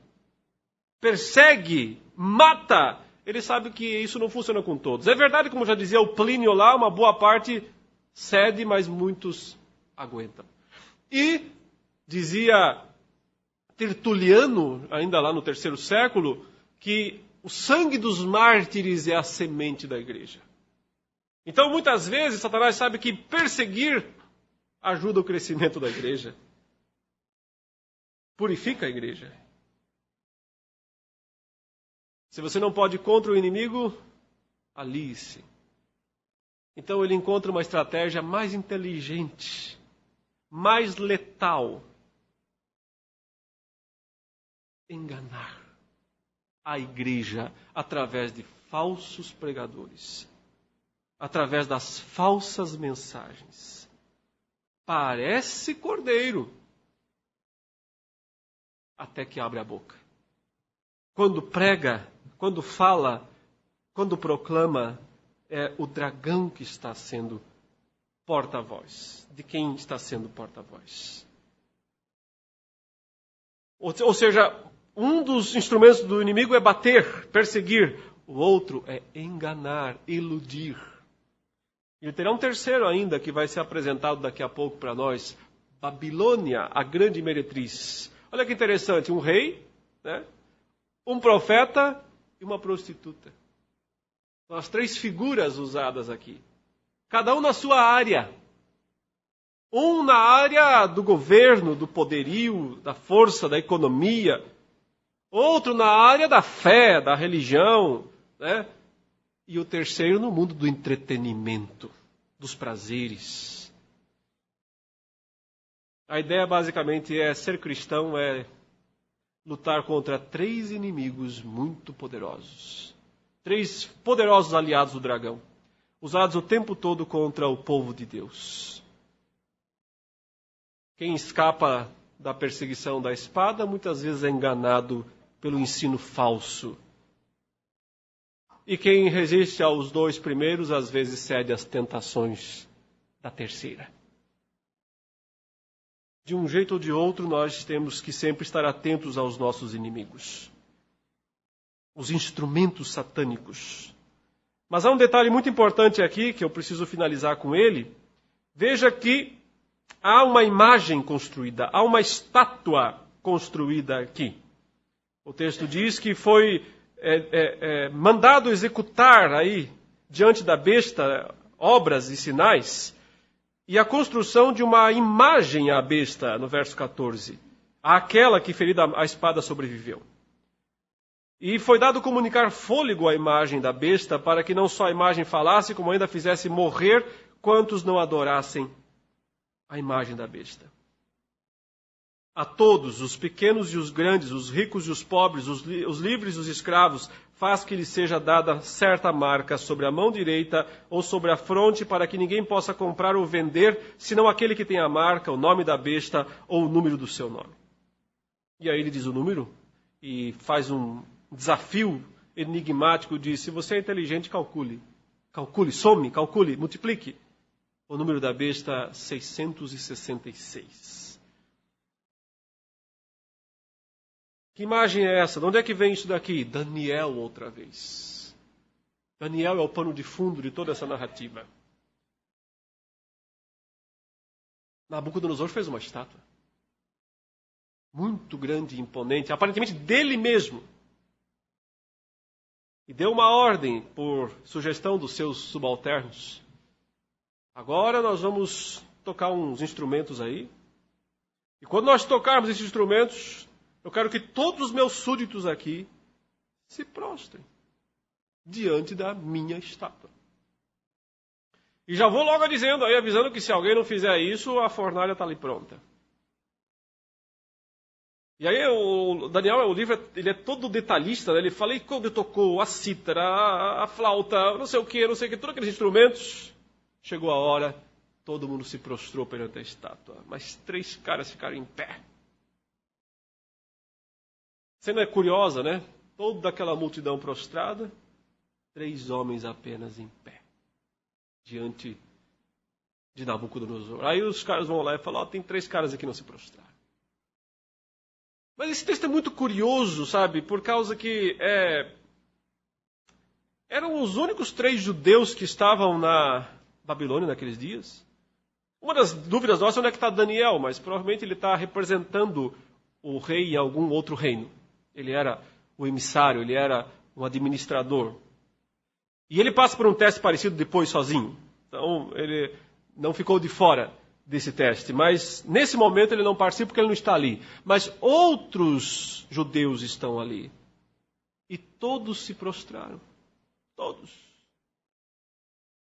persegue, mata, ele sabe que isso não funciona com todos. É verdade, como já dizia o Plínio lá, uma boa parte cede, mas muitos aguentam. E dizia Tertuliano, ainda lá no 3º século, que o sangue dos mártires é a semente da igreja. Então, muitas vezes, Satanás sabe que perseguir ajuda o crescimento da igreja. Purifica a igreja. Se você não pode ir contra o inimigo, alie-se. Então ele encontra uma estratégia mais inteligente, mais letal. Enganar a igreja através de falsos pregadores, através das falsas mensagens. Parece cordeiro, até que abre a boca. Quando prega, quando fala, quando proclama, é o dragão que está sendo porta-voz. De quem está sendo porta-voz? Ou seja, um dos instrumentos do inimigo é bater, perseguir. O outro é enganar, iludir. E terá um terceiro ainda que vai ser apresentado daqui a pouco para nós. Babilônia, a grande meretriz. Olha que interessante, um rei, né? Um profeta e uma prostituta. São as 3 figuras usadas aqui. Cada um na sua área. Um na área do governo, do poderio, da força, da economia. Outro na área da fé, da religião, né? E o terceiro no mundo do entretenimento, dos prazeres. A ideia basicamente é ser cristão, é lutar contra 3 inimigos muito poderosos. 3 poderosos aliados do dragão, usados o tempo todo contra o povo de Deus. Quem escapa da perseguição da espada, muitas vezes é enganado pelo ensino falso. E quem resiste aos 2 primeiros, às vezes cede às tentações da terceira. De um jeito ou de outro, nós temos que sempre estar atentos aos nossos inimigos. Os instrumentos satânicos. Mas há um detalhe muito importante aqui, que eu preciso finalizar com ele. Veja que há uma imagem construída, há uma estátua construída aqui. O texto diz que foi mandado executar aí, diante da besta, obras e sinais, e a construção de uma imagem à besta, no verso 14. Àquela que ferida a espada sobreviveu. E foi dado comunicar fôlego à imagem da besta, para que não só a imagem falasse, como ainda fizesse morrer quantos não adorassem a imagem da besta. A todos, os pequenos e os grandes, os ricos e os pobres, os livres e os escravos, faz que lhe seja dada certa marca sobre a mão direita ou sobre a fronte, para que ninguém possa comprar ou vender, senão aquele que tem a marca, o nome da besta ou o número do seu nome. E aí ele diz o número e faz um desafio enigmático, diz: se você é inteligente, calcule. Calcule, some, calcule, multiplique. O número da besta, 666. Que imagem é essa? De onde é que vem isso daqui? Daniel, outra vez. Daniel é o pano de fundo de toda essa narrativa. Nabucodonosor fez uma estátua. Muito grande e imponente, aparentemente dele mesmo. E deu uma ordem, por sugestão dos seus subalternos. Agora nós vamos tocar uns instrumentos aí. E quando nós tocarmos esses instrumentos, eu quero que todos os meus súditos aqui se prostrem diante da minha estátua. E já vou logo dizendo aí, avisando que se alguém não fizer isso, a fornalha está ali pronta. E aí o Daniel, o livro, ele é todo detalhista, né? Ele fala, e quando tocou a cítara, a flauta, não sei o que, todos aqueles instrumentos, chegou a hora Todo mundo se prostrou perante a estátua, mas 3 caras ficaram em pé. Cena é curiosa, né? Toda aquela multidão prostrada, 3 homens apenas em pé, diante de Nabucodonosor. Aí os caras vão lá e falam, tem 3 caras aqui que não se prostraram. Mas esse texto é muito curioso, sabe? Por causa que eram os únicos 3 judeus que estavam na Babilônia naqueles dias. Uma das dúvidas nossas é onde é que está Daniel, mas provavelmente ele está representando o rei em algum outro reino. Ele era o emissário, ele era um administrador. E ele passa por um teste parecido depois sozinho. Então ele não ficou de fora desse teste. Mas nesse momento ele não participa porque ele não está ali. Mas outros judeus estão ali. E todos se prostraram. Todos.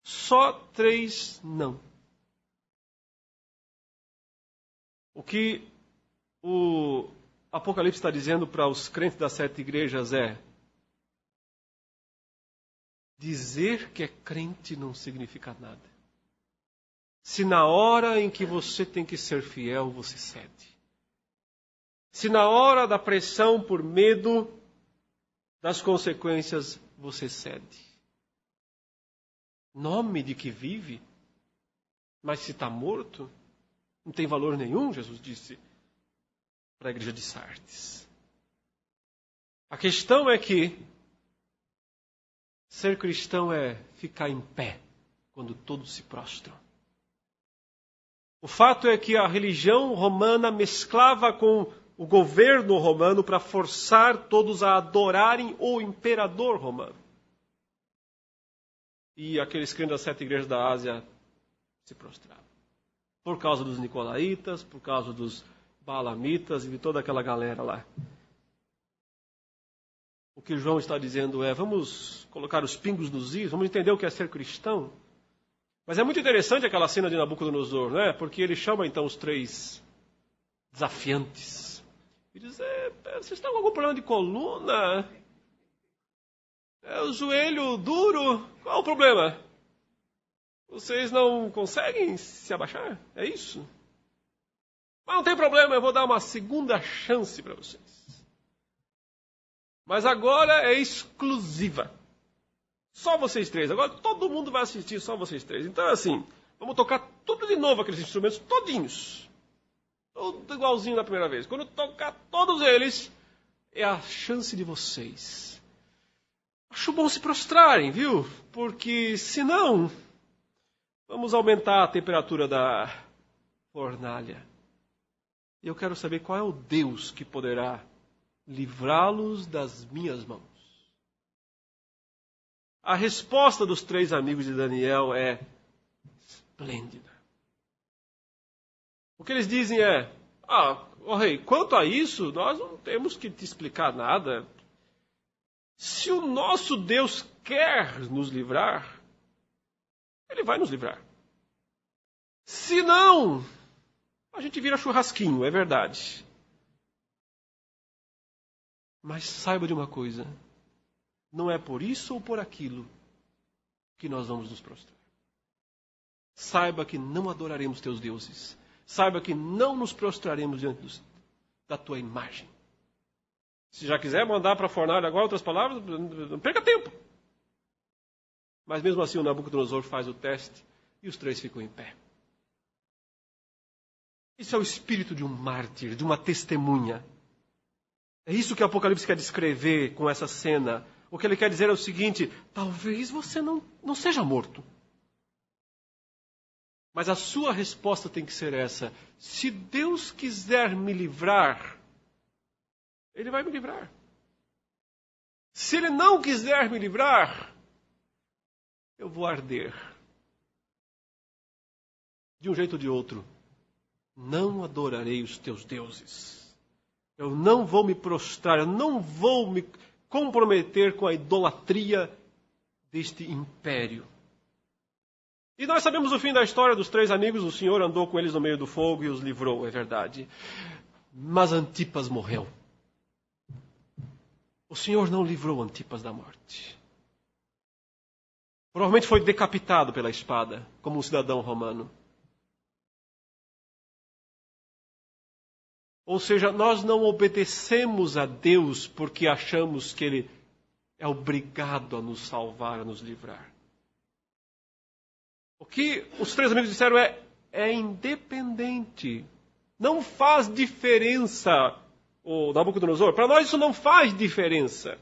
Só 3 não. O que o Apocalipse está dizendo para os crentes das 7 igrejas é: dizer que é crente não significa nada. Se na hora em que você tem que ser fiel, você cede. Se na hora da pressão por medo das consequências, você cede. Nome de que vive, mas se está morto, não tem valor nenhum, Jesus disse para a igreja de Sardes. A questão é que ser cristão é ficar em pé quando todos se prostram. O fato é que a religião romana mesclava com o governo romano para forçar todos a adorarem o imperador romano. E aqueles crentes das 7 igrejas da Ásia se prostravam. Por causa dos nicolaítas, por causa dos baalamitas e de toda aquela galera lá. O que João está dizendo é, vamos colocar os pingos nos is, vamos entender o que é ser cristão. Mas é muito interessante aquela cena de Nabucodonosor, né? Porque ele chama então os 3 desafiantes. E diz, vocês estão com algum problema de coluna? O joelho duro? Qual o problema? Vocês não conseguem se abaixar? É isso? Mas não tem problema, eu vou dar uma segunda chance para vocês. Mas agora é exclusiva. Só vocês 3. Agora todo mundo vai assistir, só vocês 3. Então, assim, vamos tocar tudo de novo, aqueles instrumentos todinhos. Tudo igualzinho da primeira vez. Quando tocar todos eles, é a chance de vocês. Acho bom se prostrarem, viu? Porque, senão, vamos aumentar a temperatura da fornalha. E eu quero saber qual é o Deus que poderá livrá-los das minhas mãos. A resposta dos 3 amigos de Daniel é esplêndida. O que eles dizem é, rei, quanto a isso, nós não temos que te explicar nada. Se o nosso Deus quer nos livrar, Ele vai nos livrar. Se não, a gente vira churrasquinho, é verdade. Mas saiba de uma coisa, não é por isso ou por aquilo que nós vamos nos prostrar. Saiba que não adoraremos teus deuses. Saiba que não nos prostraremos diante da tua imagem. Se já quiser mandar para a fornalha agora, outras palavras, não perca tempo. Mas mesmo assim o Nabucodonosor faz o teste e os 3 ficam em pé. Isso é o espírito de um mártir, de uma testemunha. É isso que o Apocalipse quer descrever com essa cena. O que ele quer dizer é o seguinte, talvez você não seja morto. Mas a sua resposta tem que ser essa. Se Deus quiser me livrar, Ele vai me livrar. Se Ele não quiser me livrar, eu vou arder. De um jeito ou de outro, não adorarei os teus deuses. Eu não vou me prostrar, eu não vou me comprometer com a idolatria deste império. E nós sabemos o fim da história dos 3 amigos, o Senhor andou com eles no meio do fogo e os livrou, é verdade. Mas Antipas morreu. O Senhor não livrou Antipas da morte. Provavelmente foi decapitado pela espada, como um cidadão romano. Ou seja, nós não obedecemos a Deus porque achamos que Ele é obrigado a nos salvar, a nos livrar. O que os 3 amigos disseram é independente. Não faz diferença, o Nabucodonosor. Para nós isso não faz diferença.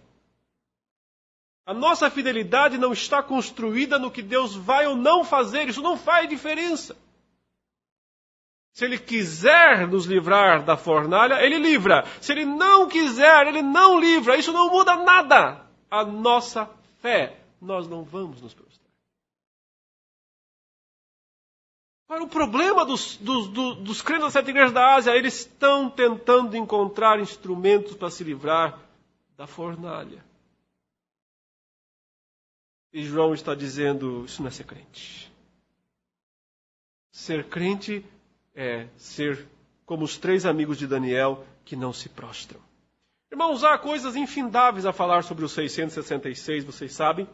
A nossa fidelidade não está construída no que Deus vai ou não fazer. Isso não faz diferença. Se Ele quiser nos livrar da fornalha, Ele livra. Se Ele não quiser, Ele não livra. Isso não muda nada. A nossa fé, nós não vamos nos prostrar. Agora, o problema dos crentes das 7 igrejas da Ásia, eles estão tentando encontrar instrumentos para se livrar da fornalha. E João está dizendo, isso não é ser crente. Ser crente é ser como os 3 amigos de Daniel que não se prostram. Irmãos, há coisas infindáveis a falar sobre os 666, vocês sabem.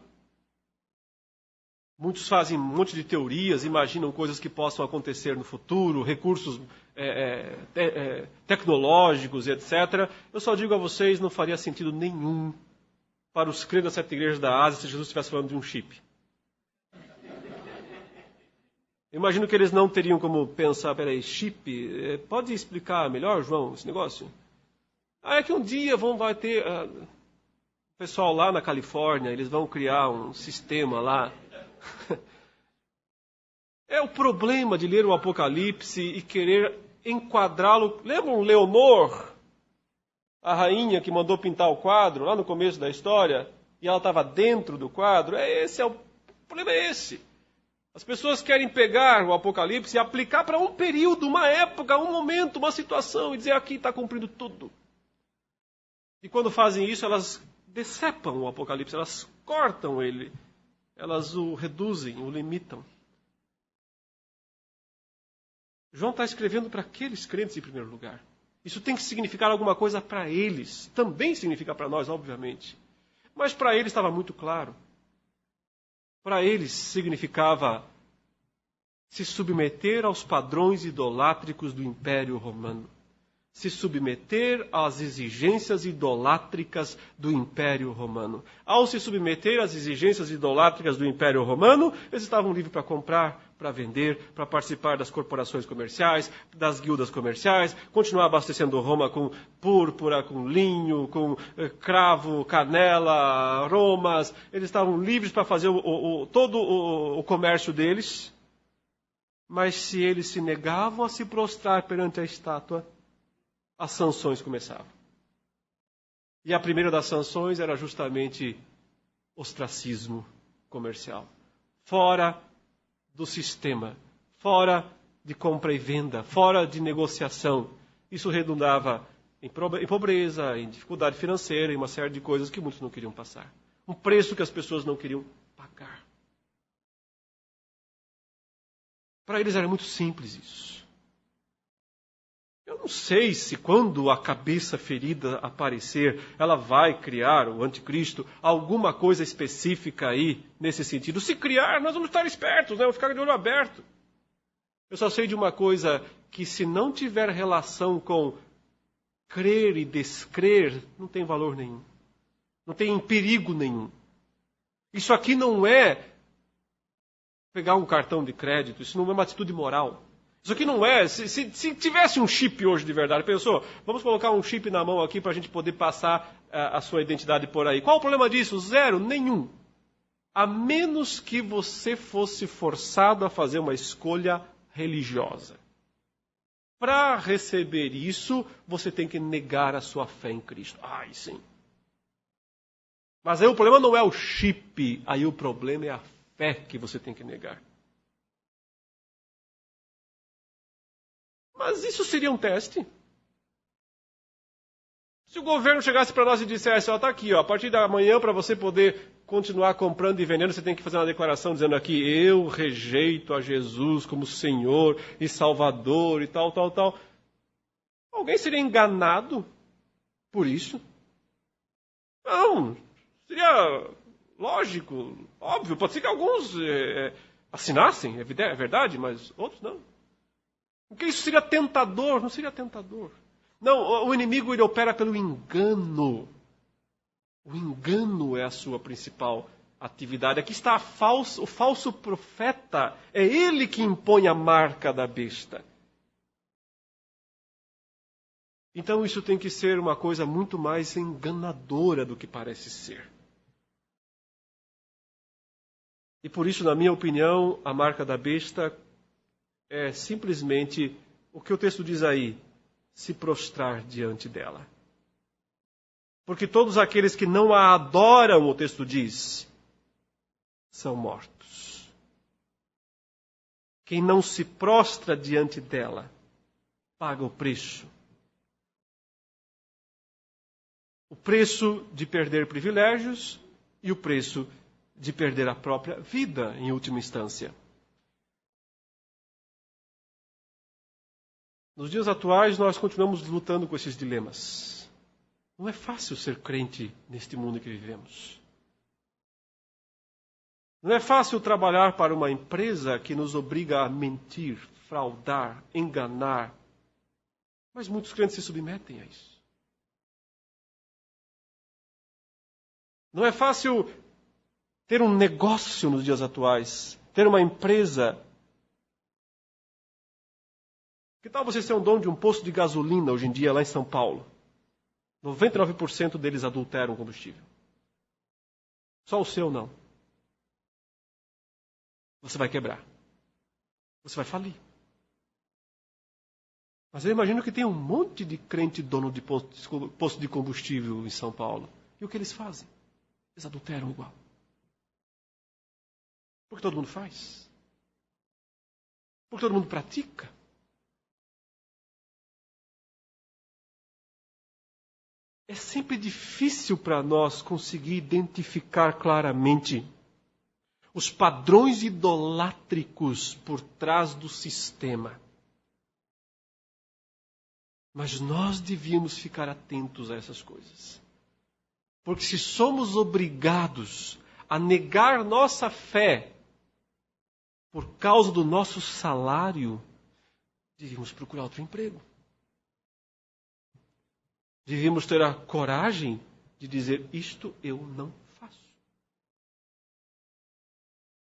Muitos fazem um monte de teorias, imaginam coisas que possam acontecer no futuro, recursos tecnológicos, etc. Eu só digo a vocês, não faria sentido nenhum para os crentes das 7 igrejas da Ásia se Jesus estivesse falando de um chip. Imagino que eles não teriam como pensar, peraí, chip, pode explicar melhor, João, esse negócio? É que um dia vai ter o pessoal lá na Califórnia, eles vão criar um sistema lá. É o problema de ler o Apocalipse e querer enquadrá-lo. Lembram Leonor, a rainha que mandou pintar o quadro lá no começo da história, e ela estava dentro do quadro? O problema é esse. As pessoas querem pegar o Apocalipse e aplicar para um período, uma época, um momento, uma situação, e dizer aqui está cumprindo tudo. E quando fazem isso, elas decepam o Apocalipse, elas cortam ele, elas o reduzem, o limitam. João está escrevendo para aqueles crentes em primeiro lugar. Isso tem que significar alguma coisa para eles. Também significa para nós, obviamente. Mas para eles estava muito claro. Para eles significava se submeter aos padrões idolátricos do Império Romano. Se submeter às exigências idolátricas do Império Romano. Ao se submeter às exigências idolátricas do Império Romano, eles estavam livres para comprar, para vender, para participar das corporações comerciais, das guildas comerciais, continuar abastecendo Roma com púrpura, com linho, com cravo, canela, aromas. Eles estavam livres para fazer todo o comércio deles. Mas se eles se negavam a se prostrar perante a estátua, as sanções começavam. E a primeira das sanções era justamente ostracismo comercial. Fora do sistema, fora de compra e venda, fora de negociação. Isso redundava em pobreza, em dificuldade financeira, em uma série de coisas que muitos não queriam passar. Um preço que as pessoas não queriam pagar. Para eles era muito simples isso. Eu não sei se quando a cabeça ferida aparecer, ela vai criar, o anticristo, alguma coisa específica aí nesse sentido. Se criar, nós vamos estar espertos, né? Vamos ficar de olho aberto. Eu só sei de uma coisa, que se não tiver relação com crer e descrer, não tem valor nenhum. Não tem perigo nenhum. Isso aqui não é pegar um cartão de crédito, isso não é uma atitude moral. Isso aqui não é, se tivesse um chip hoje de verdade, pensou, vamos colocar um chip na mão aqui para a gente poder passar a sua identidade por aí. Qual o problema disso? Zero, nenhum. A menos que você fosse forçado a fazer uma escolha religiosa. Para receber isso, você tem que negar a sua fé em Cristo. Ai, sim. Mas aí o problema não é o chip, aí o problema é a fé que você tem que negar. Mas isso seria um teste. Se o governo chegasse para nós e dissesse, está aqui, a partir da manhã, para você poder continuar comprando e vendendo, você tem que fazer uma declaração dizendo aqui, eu rejeito a Jesus como Senhor e Salvador e tal, tal, tal. Alguém seria enganado por isso? Não, seria lógico, óbvio. Pode ser que alguns assinassem, é verdade, mas outros não. Porque isso seria tentador, não seria tentador. Não, o inimigo ele opera pelo engano. O engano é a sua principal atividade. Aqui está o falso profeta. É ele que impõe a marca da besta. Então isso tem que ser uma coisa muito mais enganadora do que parece ser. E por isso, na minha opinião, a marca da besta é simplesmente o que o texto diz aí, se prostrar diante dela. Porque todos aqueles que não a adoram, o texto diz, são mortos. Quem não se prostra diante dela, paga o preço. O preço de perder privilégios e o preço de perder a própria vida, em última instância. Nos dias atuais, nós continuamos lutando com esses dilemas. Não é fácil ser crente neste mundo que vivemos. Não é fácil trabalhar para uma empresa que nos obriga a mentir, fraudar, enganar. Mas muitos crentes se submetem a isso. Não é fácil ter um negócio nos dias atuais, ter uma empresa. Que tal você ser um dono de um posto de gasolina hoje em dia lá em São Paulo? 99% deles adulteram combustível. Só o seu não. Você vai quebrar. Você vai falir. Mas eu imagino que tem um monte de crente dono de posto de combustível em São Paulo. E o que eles fazem? Eles adulteram igual. Porque todo mundo faz. Porque todo mundo pratica. É sempre difícil para nós conseguir identificar claramente os padrões idolátricos por trás do sistema. Mas nós devíamos ficar atentos a essas coisas. Porque se somos obrigados a negar nossa fé por causa do nosso salário, devíamos procurar outro emprego. Devíamos ter a coragem de dizer, isto eu não faço.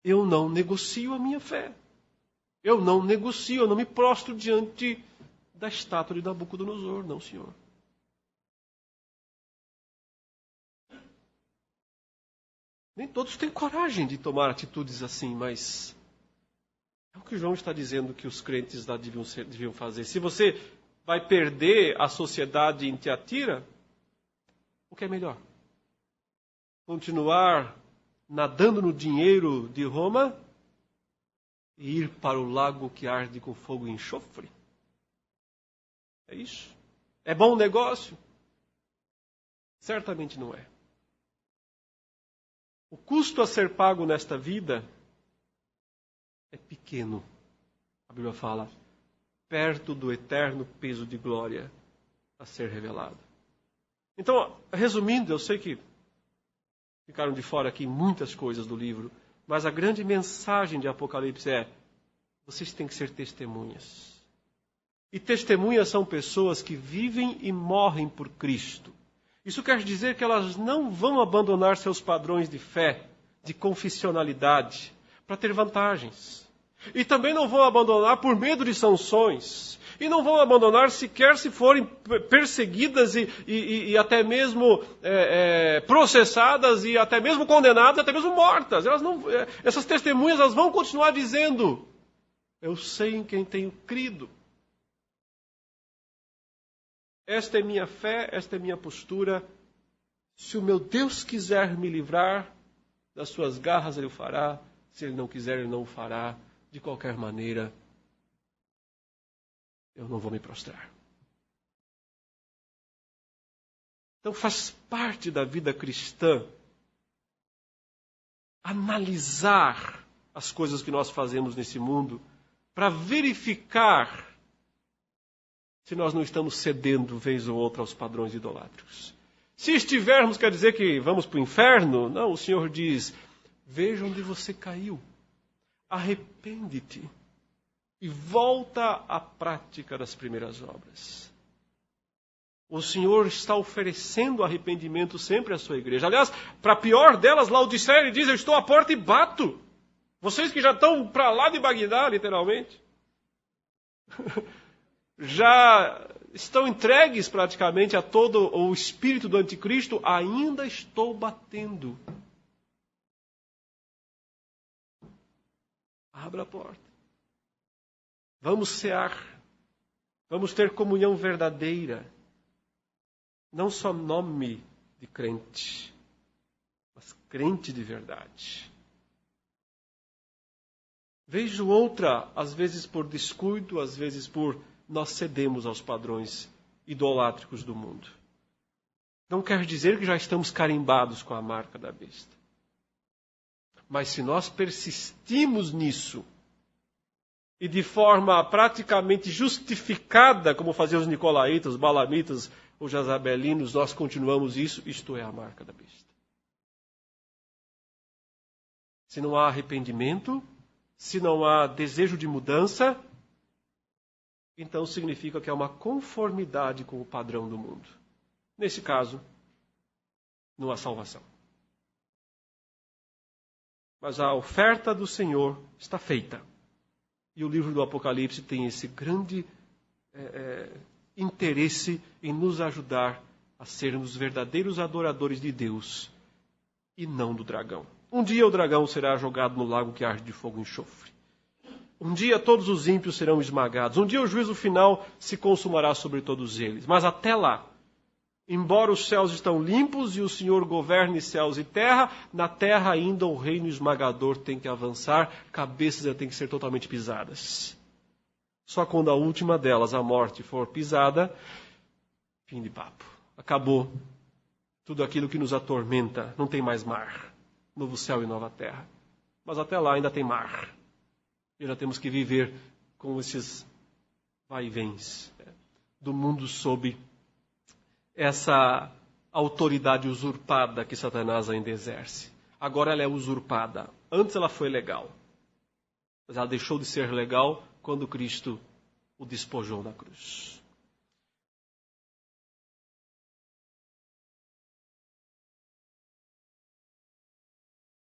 Eu não negocio a minha fé. Eu não negocio, eu não me prostro diante da estátua de Nabucodonosor, não, senhor. Nem todos têm coragem de tomar atitudes assim, mas é o que João está dizendo que os crentes lá deviam fazer. Se você vai perder a sociedade em Tiatira, o que é melhor? Continuar nadando no dinheiro de Roma e ir para o lago que arde com fogo e enxofre? É isso? É bom negócio? Certamente não é. O custo a ser pago nesta vida é pequeno. A Bíblia fala, perto do eterno peso de glória a ser revelado. Então, resumindo, eu sei que ficaram de fora aqui muitas coisas do livro, mas a grande mensagem de Apocalipse é, vocês têm que ser testemunhas. E testemunhas são pessoas que vivem e morrem por Cristo. Isso quer dizer que elas não vão abandonar seus padrões de fé, de confessionalidade, para ter vantagens. E também não vão abandonar por medo de sanções. E não vão abandonar sequer se forem perseguidas e até mesmo processadas e até mesmo condenadas, até mesmo mortas. Essas testemunhas elas vão continuar dizendo, eu sei em quem tenho crido. Esta é minha fé, esta é minha postura. Se o meu Deus quiser me livrar das suas garras, Ele o fará. Se Ele não quiser, Ele não o fará. De qualquer maneira, eu não vou me prostrar. Então faz parte da vida cristã analisar as coisas que nós fazemos nesse mundo para verificar se nós não estamos cedendo, vez ou outra, aos padrões idolátricos. Se estivermos, quer dizer que vamos para o inferno? Não, o Senhor diz, veja onde você caiu. Arrepende-te e volta à prática das primeiras obras. O Senhor está oferecendo arrependimento sempre à sua igreja. Aliás, para a pior delas, Laodiceia, ele diz: eu estou à porta e bato. Vocês que já estão para lá de Bagdá, literalmente, já estão entregues praticamente a todo o espírito do anticristo, ainda estou batendo. Abra a porta. Vamos cear. Vamos ter comunhão verdadeira. Não só nome de crente, mas crente de verdade. Vejo outra, às vezes por descuido, às vezes por nós cedemos aos padrões idolátricos do mundo. Não quer dizer que já estamos carimbados com a marca da besta. Mas se nós persistimos nisso, e de forma praticamente justificada, como faziam os nicolaítas, os balamitas, os jazabelinos, nós continuamos isso, isto é a marca da besta. Se não há arrependimento, se não há desejo de mudança, então significa que há uma conformidade com o padrão do mundo. Nesse caso, não há salvação. Mas a oferta do Senhor está feita. E o livro do Apocalipse tem esse grande interesse em nos ajudar a sermos verdadeiros adoradores de Deus e não do dragão. Um dia o dragão será jogado no lago que arde de fogo e enxofre. Um dia todos os ímpios serão esmagados. Um dia o juízo final se consumará sobre todos eles. Mas até lá, embora os céus estão limpos e o Senhor governe céus e terra, na terra ainda o reino esmagador tem que avançar, cabeças têm que ser totalmente pisadas. Só quando a última delas, a morte, for pisada, fim de papo. Acabou tudo aquilo que nos atormenta. Não tem mais mar. Novo céu e nova terra. Mas até lá ainda tem mar. E já temos que viver com esses vai-vens do mundo sob essa autoridade usurpada que Satanás ainda exerce. Agora ela é usurpada. Antes ela foi legal. Mas ela deixou de ser legal quando Cristo o despojou na cruz.